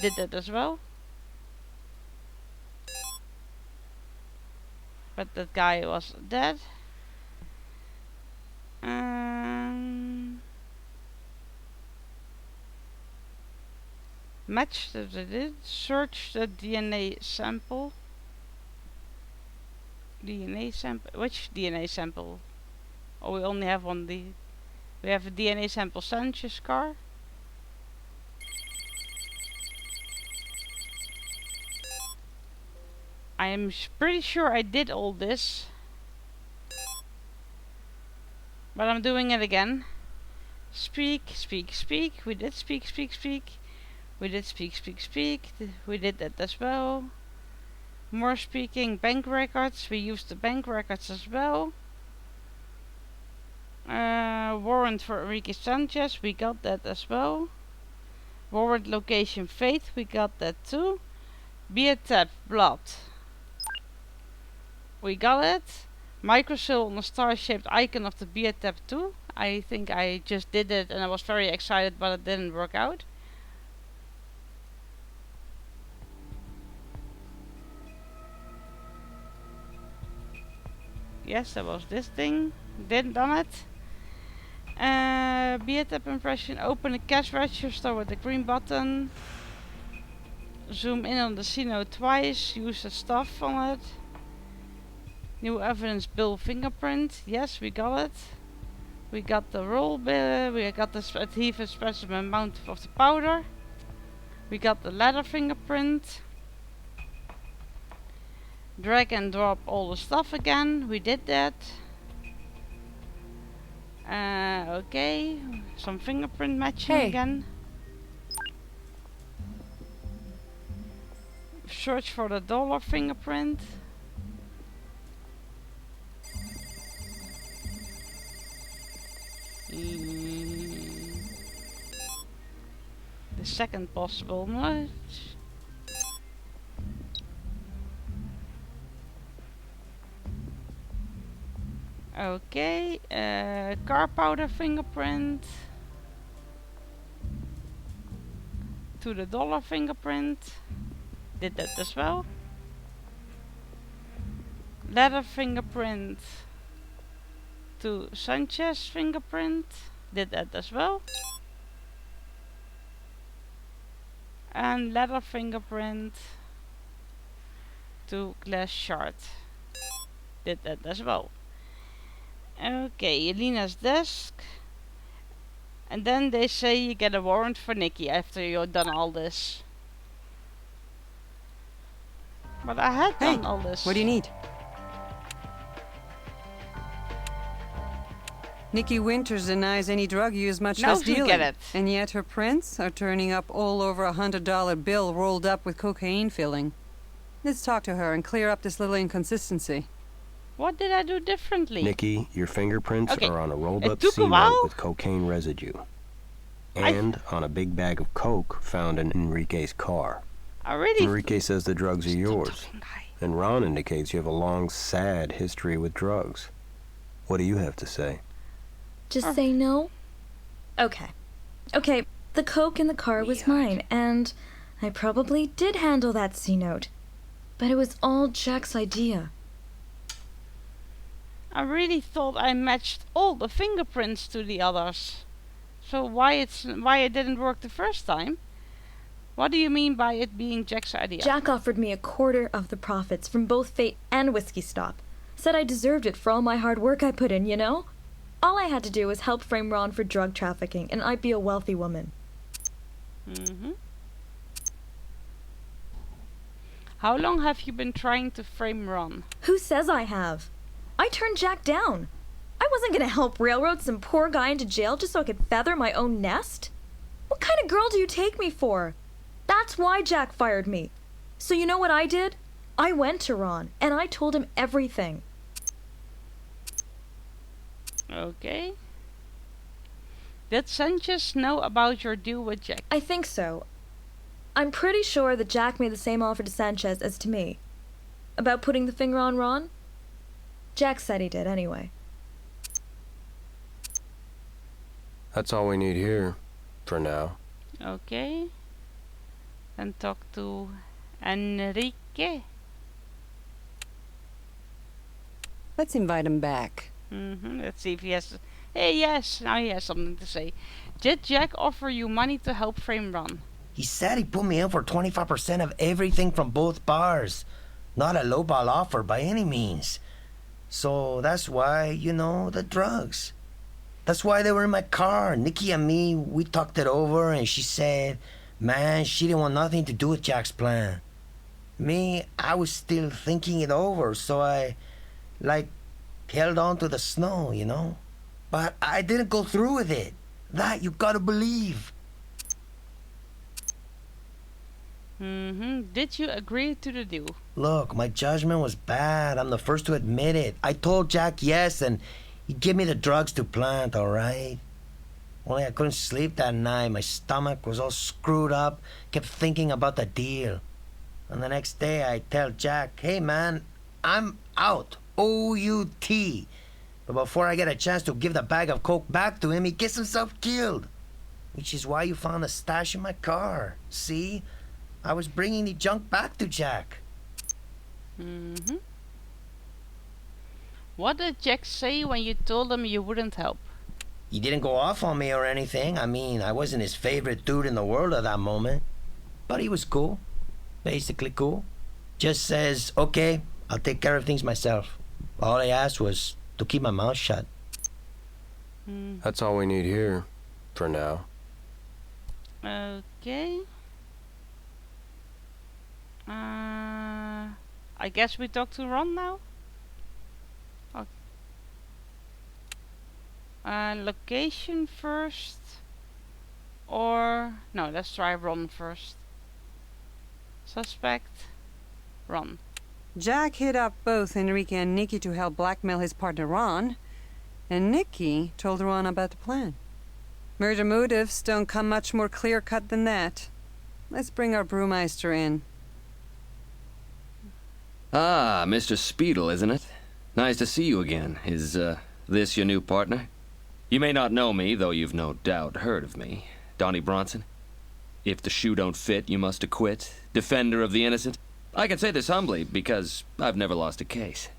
Did that as well. But that guy was dead. Match that I did. Search the DNA sample. DNA sample. Which DNA sample? Oh, we only have one. We have a DNA sample Sanchez car. I am pretty sure I did all this. But I'm doing it again. Speak, speak, speak. We did speak, speak, speak. We did speak, speak, speak. We did that as well. More speaking. Bank records. We used the bank records as well. Warrant for Enrique Sanchez. We got that as well. Warrant location Faith. We got that too. Beer tap blood. We got it. Microsil on the star-shaped icon of the beer tap too. I think I just did it and I was very excited, but it didn't work out. Yes, that was this thing. Didn't done it. Beer tap impression. Open a cash register with the green button. Zoom in on the C-note twice. Use the stuff on it. New evidence bill fingerprint. Yes, we got it. We got the roll bill. We got the adhesive specimen mount of the powder. We got the leather fingerprint. Drag and drop all the stuff again. We did that. Okay. Some fingerprint matching again. Search for the dollar fingerprint. The second possible match. Okay, car powder fingerprint. To the dollar fingerprint. Did that as well. Leather fingerprint. To Sanchez fingerprint. Did that as well. And leather fingerprint to glass shard. Did that as well. Okay, Elena's desk. And then they say you get a warrant for Nikki after you've done all this. But I had done all this. What do you need? Nikki Winters denies any drug use, much Now less you dealing. get it. And yet her prints are turning up all over $100 bill rolled up with cocaine filling. Let's talk to her and clear up this little inconsistency. What did I do differently? Nikki, your fingerprints are on a rolled up took a C-note while. with cocaine residue. And on a big bag of coke found in Enrique's car. Enrique says the drugs are yours. And Ron indicates you have a long, sad history with drugs. What do you have to say? Just say no? Okay. Okay, the coke in the car was mine, and I probably did handle that C-note. But it was all Jack's idea. I really thought I matched all the fingerprints to the others. So why it didn't work the first time? What do you mean by it being Jack's idea? Jack offered me a quarter of the profits from both Fate and Whiskey Stop. Said I deserved it for all my hard work I put in, you know? All I had to do was help frame Ron for drug trafficking, and I'd be a wealthy woman. How long have you been trying to frame Ron? Who says I have? I turned Jack down. I wasn't gonna help railroad some poor guy into jail just so I could feather my own nest. What kind of girl do you take me for? That's why Jack fired me. So you know what I did? I went to Ron, and I told him everything. Okay. Did Sanchez know about your deal with Jack? I think so. I'm pretty sure that Jack made the same offer to Sanchez as to me. About putting the finger on Ron? Jack said he did anyway. That's all we need here, for now. Okay. Then talk to Enrique. Let's invite him back. Let's see if he has. Hey, yes, now he has something to say. Did Jack offer you money to help frame Ron? He said he put me in for 25% of everything from both bars. Not a lowball offer by any means. So that's why, the drugs. That's why they were in my car. Nikki and me, we talked it over, and she said, man, she didn't want nothing to do with Jack's plan. Me, I was still thinking it over, so I, held on to the snow. But I didn't go through with it. That you gotta believe. Did you agree to the deal? Look, my judgment was bad. I'm the first to admit it. I told Jack yes, and he gave me the drugs to plant, all right? Only I couldn't sleep that night. My stomach was all screwed up. Kept thinking about the deal. And the next day I tell Jack, hey man, I'm out. O-U-T. But before I get a chance to give the bag of coke back to him, he gets himself killed. Which is why you found the stash in my car. See? I was bringing the junk back to Jack. What did Jack say when you told him you wouldn't help? He didn't go off on me or anything. I mean, I wasn't his favorite dude in the world at that moment. But he was cool. Basically cool. Just says, okay, I'll take care of things myself. All I asked was to keep my mouth shut. That's all we need here, for now. Okay. I guess we talk to Ron now? Okay. Location first? Or... No, let's try Ron first. Suspect? Ron. Jack hit up both Enrique and Nikki to help blackmail his partner Ron, and Nikki told Ron about the plan. Murder motives don't come much more clear-cut than that. Let's bring our brewmeister in. Ah, Mr. Speedle, isn't it? Nice to see you again. Is, this your new partner? You may not know me, though you've no doubt heard of me. Donnie Bronson? If the shoe don't fit, you must acquit. Defender of the innocent. I can say this humbly, because I've never lost a case.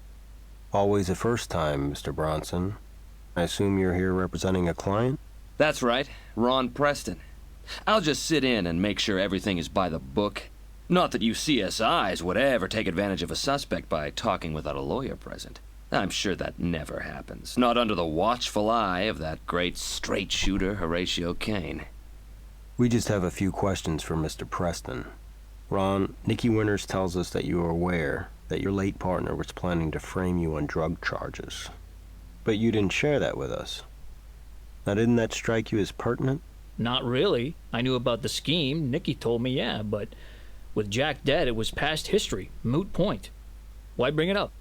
Always a first time, Mr. Bronson. I assume you're here representing a client? That's right, Ron Preston. I'll just sit in and make sure everything is by the book. Not that you CSIs would ever take advantage of a suspect by talking without a lawyer present. I'm sure that never happens. Not under the watchful eye of that great straight shooter, Horatio Kane. We just have a few questions for Mr. Preston. Ron, Nikki Winters tells us that you are aware that your late partner was planning to frame you on drug charges. But you didn't share that with us. Now, didn't that strike you as pertinent? Not really. I knew about the scheme. Nikki told me, yeah, but with Jack dead, it was past history. Moot point. Why bring it up?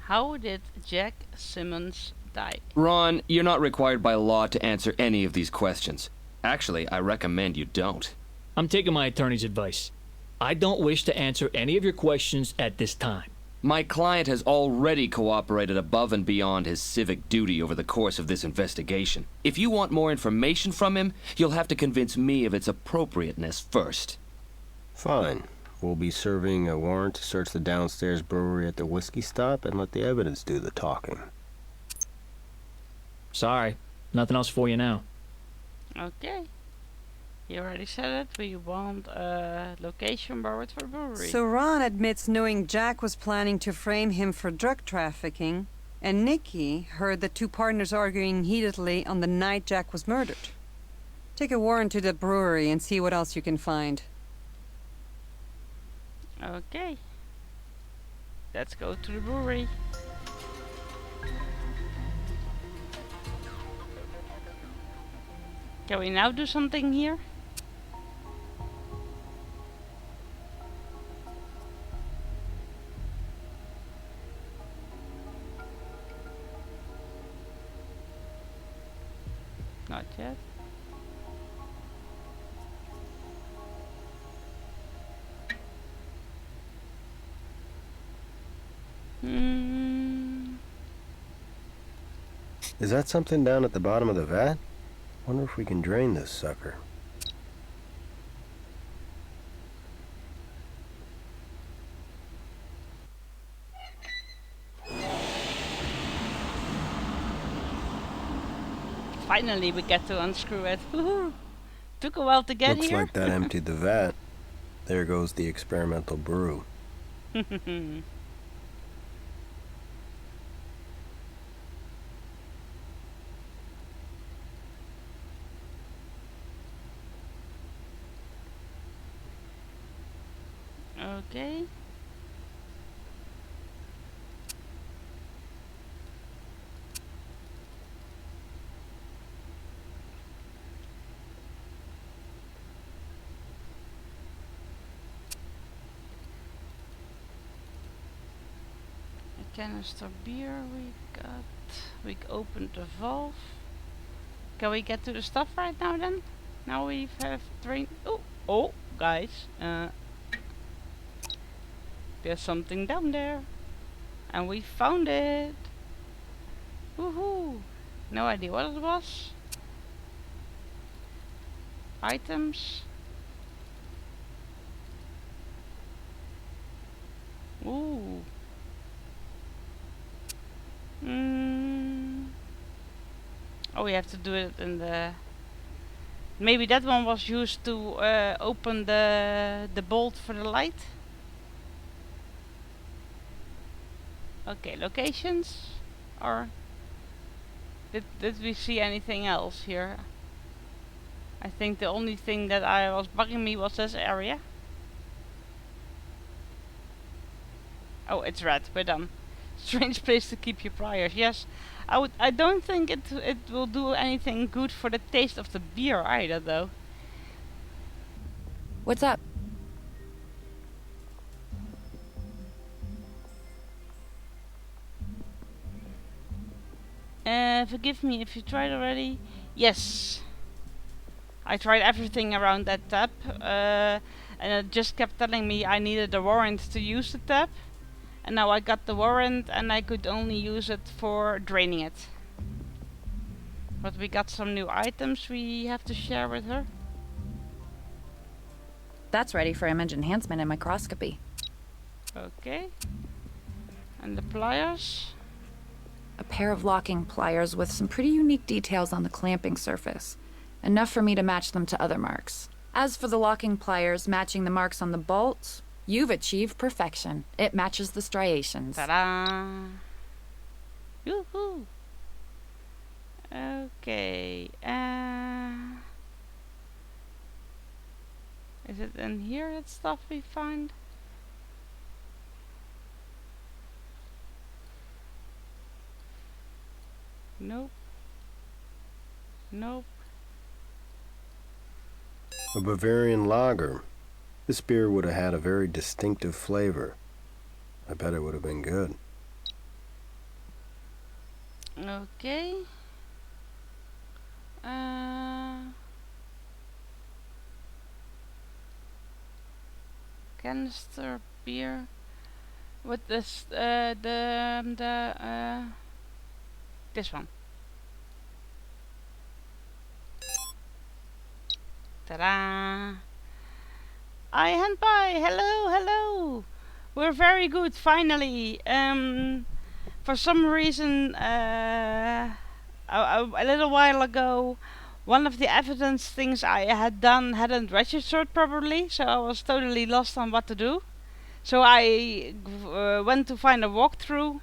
How did Jack Simmons die? Ron, you're not required by law to answer any of these questions. Actually, I recommend you don't. I'm taking my attorney's advice. I don't wish to answer any of your questions at this time. My client has already cooperated above and beyond his civic duty over the course of this investigation. If you want more information from him, you'll have to convince me of its appropriateness first. Fine. We'll be serving a warrant to search the downstairs brewery at the whiskey stop and let the evidence do the talking. Sorry. Nothing else for you now. Okay. You already said it. We want a location borrowed for brewery. So Ron admits knowing Jack was planning to frame him for drug trafficking, and Nikki heard the two partners arguing heatedly on the night Jack was murdered. Take a warrant to the brewery and see what else you can find. Okay. Let's go to the brewery. Can we now do something here? Not yet. Hmm. Is that something down at the bottom of the vat? Wonder if we can drain this sucker. Finally, we get to unscrew it. Woohoo! Took a while to get Looks here. like that emptied the vat. There goes the experimental brew. Okay. A canister beer we got. We opened the valve. Can we get to the stuff right now then? Now we have drained. Oh, guys. There's something down there. And we found it. Woohoo! No idea what it was. Items. Ooh. Oh, we have to do it in the... Maybe that one was used to open the bolt for the light. Okay, locations. Or did we see anything else here? I think the only thing that was bugging me was this area. Oh, it's red. We're done. Strange place to keep your pliers. Yes, I don't think it will do anything good for the taste of the beer either, though. What's up? Forgive me if you tried already. Yes. I tried everything around that tap, and it just kept telling me I needed a warrant to use the tap. And now I got the warrant and I could only use it for draining it. But we got some new items we have to share with her. That's ready for image enhancement and microscopy. Okay. And the pliers. A pair of locking pliers with some pretty unique details on the clamping surface. Enough for me to match them to other marks. As for the locking pliers matching the marks on the bolt, you've achieved perfection. It matches the striations. Ta-da! Yoo-hoo! Okay. Is it in here that stuff we find? Nope. Nope. A Bavarian lager. This beer would have had a very distinctive flavor. I bet it would have been good. Okay. Canister beer with this this one. Ta-da! I hand by. Hello, hello. We're very good. Finally. For some reason, a little while ago, one of the evidence things I had done hadn't registered properly, so I was totally lost on what to do. So I went to find a walkthrough,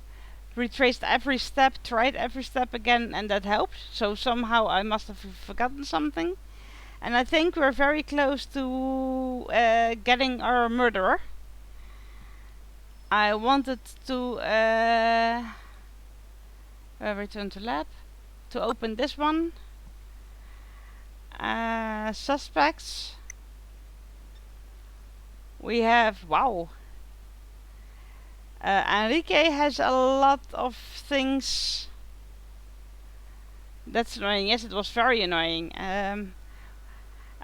retraced every step, tried every step again, and that helped. So somehow I must have forgotten something. And I think we're very close to getting our murderer. I wanted to return to lab to open this one. Suspects. We have, wow. Enrique has a lot of things That's annoying. Yes, it was very annoying.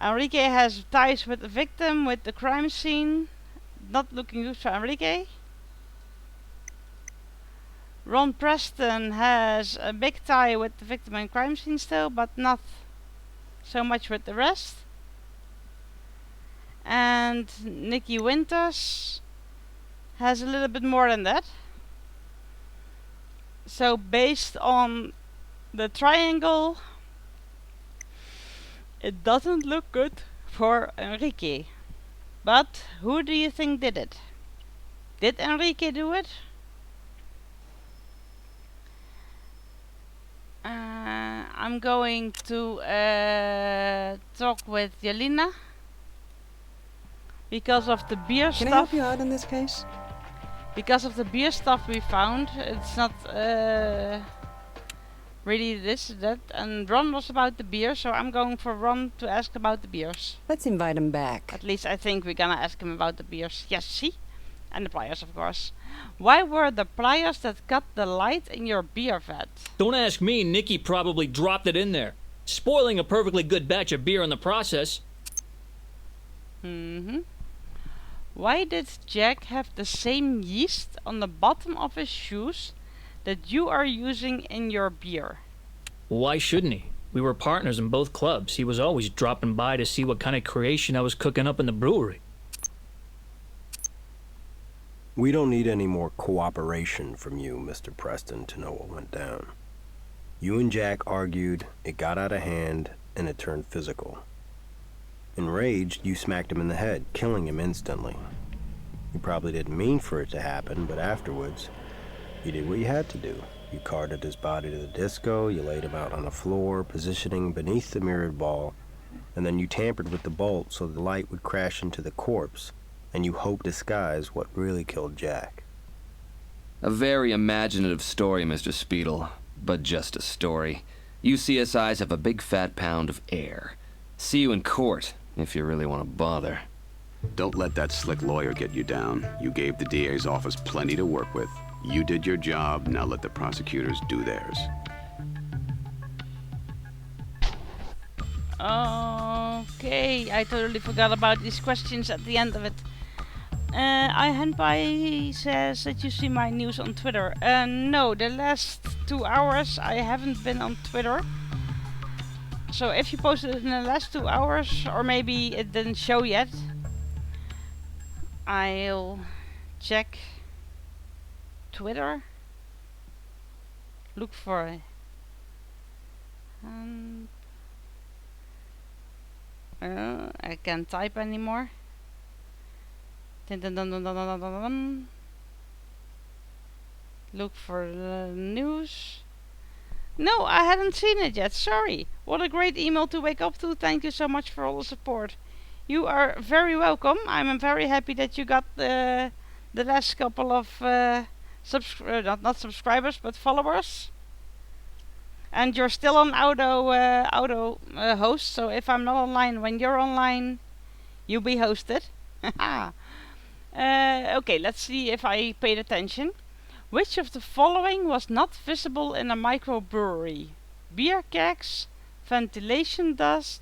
Enrique has ties with the victim, with the crime scene. Not looking good for Enrique. Ron Preston has a big tie with the victim and crime scene still, but not so much with the rest. And Nikki Winters has a little bit more than that. So based on the triangle, it doesn't look good for Enrique. But who do you think did it? Did Enrique do it? I'm going to talk with Jelena because of the beer Can stuff. I help you out in this case? Because of the beer stuff we found, it's not really this, that, and Ron was about the beer, so I'm going for Ron to ask about the beers. Let's invite him back. At least I think we're gonna ask him about the beers. Yes, see? And the pliers, of course. Why were the pliers that cut the light in your beer vat? Don't ask me, Nikki probably dropped it in there. Spoiling a perfectly good batch of beer in the process. Why did Jack have the same yeast on the bottom of his shoes that you are using in your beer? Why shouldn't he? We were partners in both clubs. He was always dropping by to see what kind of creation I was cooking up in the brewery. We don't need any more cooperation from you, Mr. Preston, to know what went down. You and Jack argued, it got out of hand, and it turned physical. Enraged, you smacked him in the head, killing him instantly. You probably didn't mean for it to happen, but afterwards, you did what you had to do. You carted his body to the disco, you laid him out on the floor, positioning beneath the mirrored ball, and then you tampered with the bolt so the light would crash into the corpse, and you hoped disguise what really killed Jack. A very imaginative story, Mr. Speedle, but just a story. You CSIs have a big fat pound of air. See you in court, if you really want to bother. Don't let that slick lawyer get you down. You gave the DA's office plenty to work with. You did your job, now let the prosecutors do theirs. Okay, I totally forgot about these questions at the end of it. Henpai says that you see my news on Twitter. No, the last 2 hours I haven't been on Twitter. So if you posted it in the last 2 hours, or maybe it didn't show yet, I'll check Twitter. Look for it. I can't type anymore. Dun, dun, dun, dun, dun, dun, dun, dun. Look for the news. No, I hadn't seen it yet. Sorry. What a great email to wake up to. Thank you so much for all the support. You are very welcome. I'm very happy that you got the last couple of not subscribers but followers. And you're still on auto host. So if I'm not online when you're online, you'll be hosted. Okay, let's see if I paid attention. Which of the following was not visible in a microbrewery? Beer kegs, ventilation duct,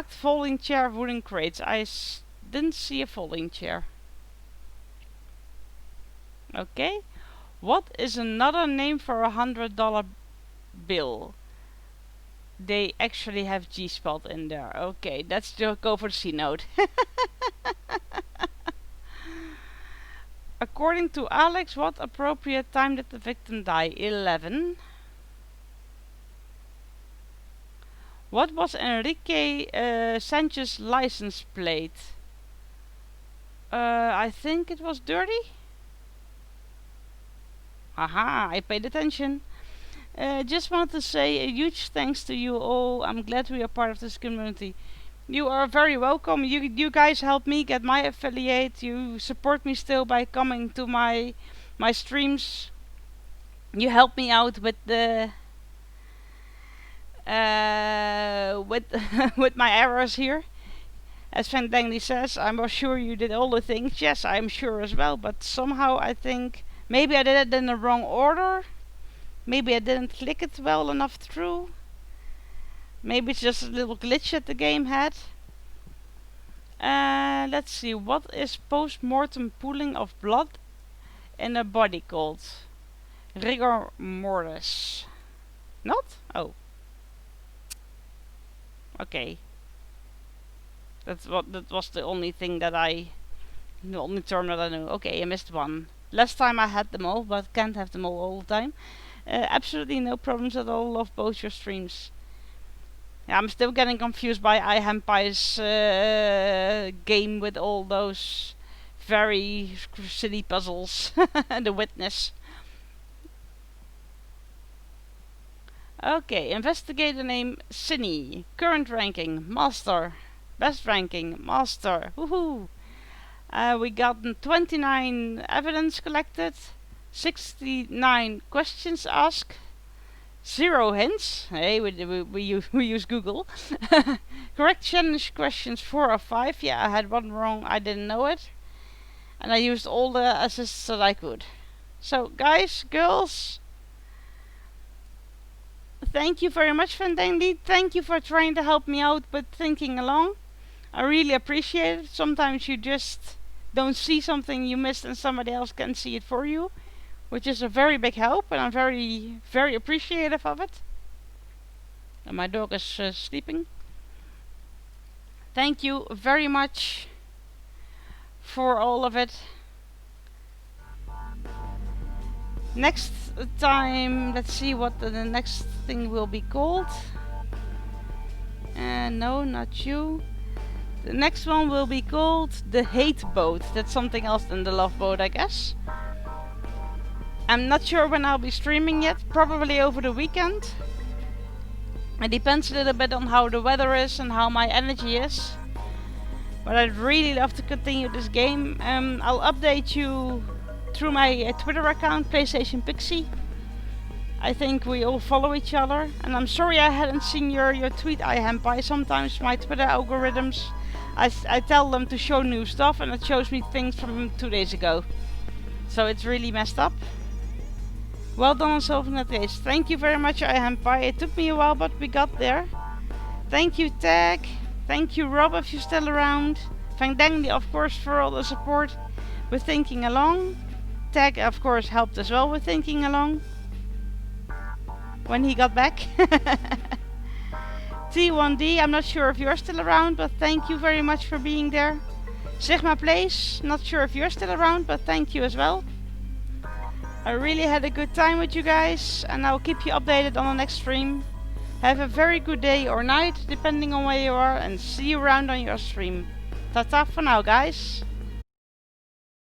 folding chair, wooden crates. I didn't see a folding chair. Okay. What is another name for $100 bill? They actually have G-spot in there. Okay, let's just go for the C note. According to Alex, what appropriate time did the victim die? 11. What was Enrique Sanchez's license plate? I think it was dirty. Haha, I paid attention. Just wanted to say a huge thanks to you all. I'm glad we are part of this community. You are very welcome. You guys help me get my affiliate. You support me still by coming to my streams. You help me out with the with my errors here. As Van Dangley says, I'm sure you did all the things. Yes, I'm sure as well. But somehow I think maybe I did it in the wrong order. Maybe I didn't click it well enough through. Maybe it's just a little glitch that the game had. Let's see, what is post-mortem pooling of blood in a body called? Rigor mortis. Not? Oh. Okay. That was the only thing that the only term that I knew. Okay, I missed one. Last time I had them all, but can't have them all the time. Absolutely no problems at all. Love both your streams. Yeah, I'm still getting confused by iHampai's game with all those very silly puzzles. The witness. Okay, investigator name Cinny. Current ranking Master. Best ranking Master. Woohoo! We got 29 evidence collected, 69 questions asked, 0 hints. Hey, we use Google. Correct challenge questions 4 of 5. Yeah, I had one wrong. I didn't know it. And I used all the assists that I could. So, guys, girls, thank you very much, Vandendy. Thank you for trying to help me out with thinking along. I really appreciate it. Sometimes you just don't see something you missed and somebody else can see it for you, which is a very big help, and I'm very, very appreciative of it. And my dog is sleeping. Thank you very much for all of it. Next time, let's see what the next thing will be called. No, not you. The next one will be called the Hate Boat. That's something else than the Love Boat, I guess. I'm not sure when I'll be streaming yet. Probably over the weekend. It depends a little bit on how the weather is and how my energy is. But I'd really love to continue this game. I'll update you through my Twitter account, PlayStation Pixie. I think we all follow each other. And I'm sorry I hadn't seen your tweet, iHampai. Sometimes my Twitter algorithms, I tell them to show new stuff and it shows me things from 2 days ago. So it's really messed up. Well done on solving that case. Thank you very much, iHampai. It took me a while, but we got there. Thank you, Tag. Thank you, Rob, if you're still around. Thank Dangly, of course, for all the support with thinking along. Tag, of course, helped as well with thinking along when he got back. T1D, I'm not sure if you're still around, but thank you very much for being there. Sigma Place, not sure if you're still around, but thank you as well. I really had a good time with you guys, and I'll keep you updated on the next stream. Have a very good day or night, depending on where you are, and see you around on your stream. Ta-ta for now, guys.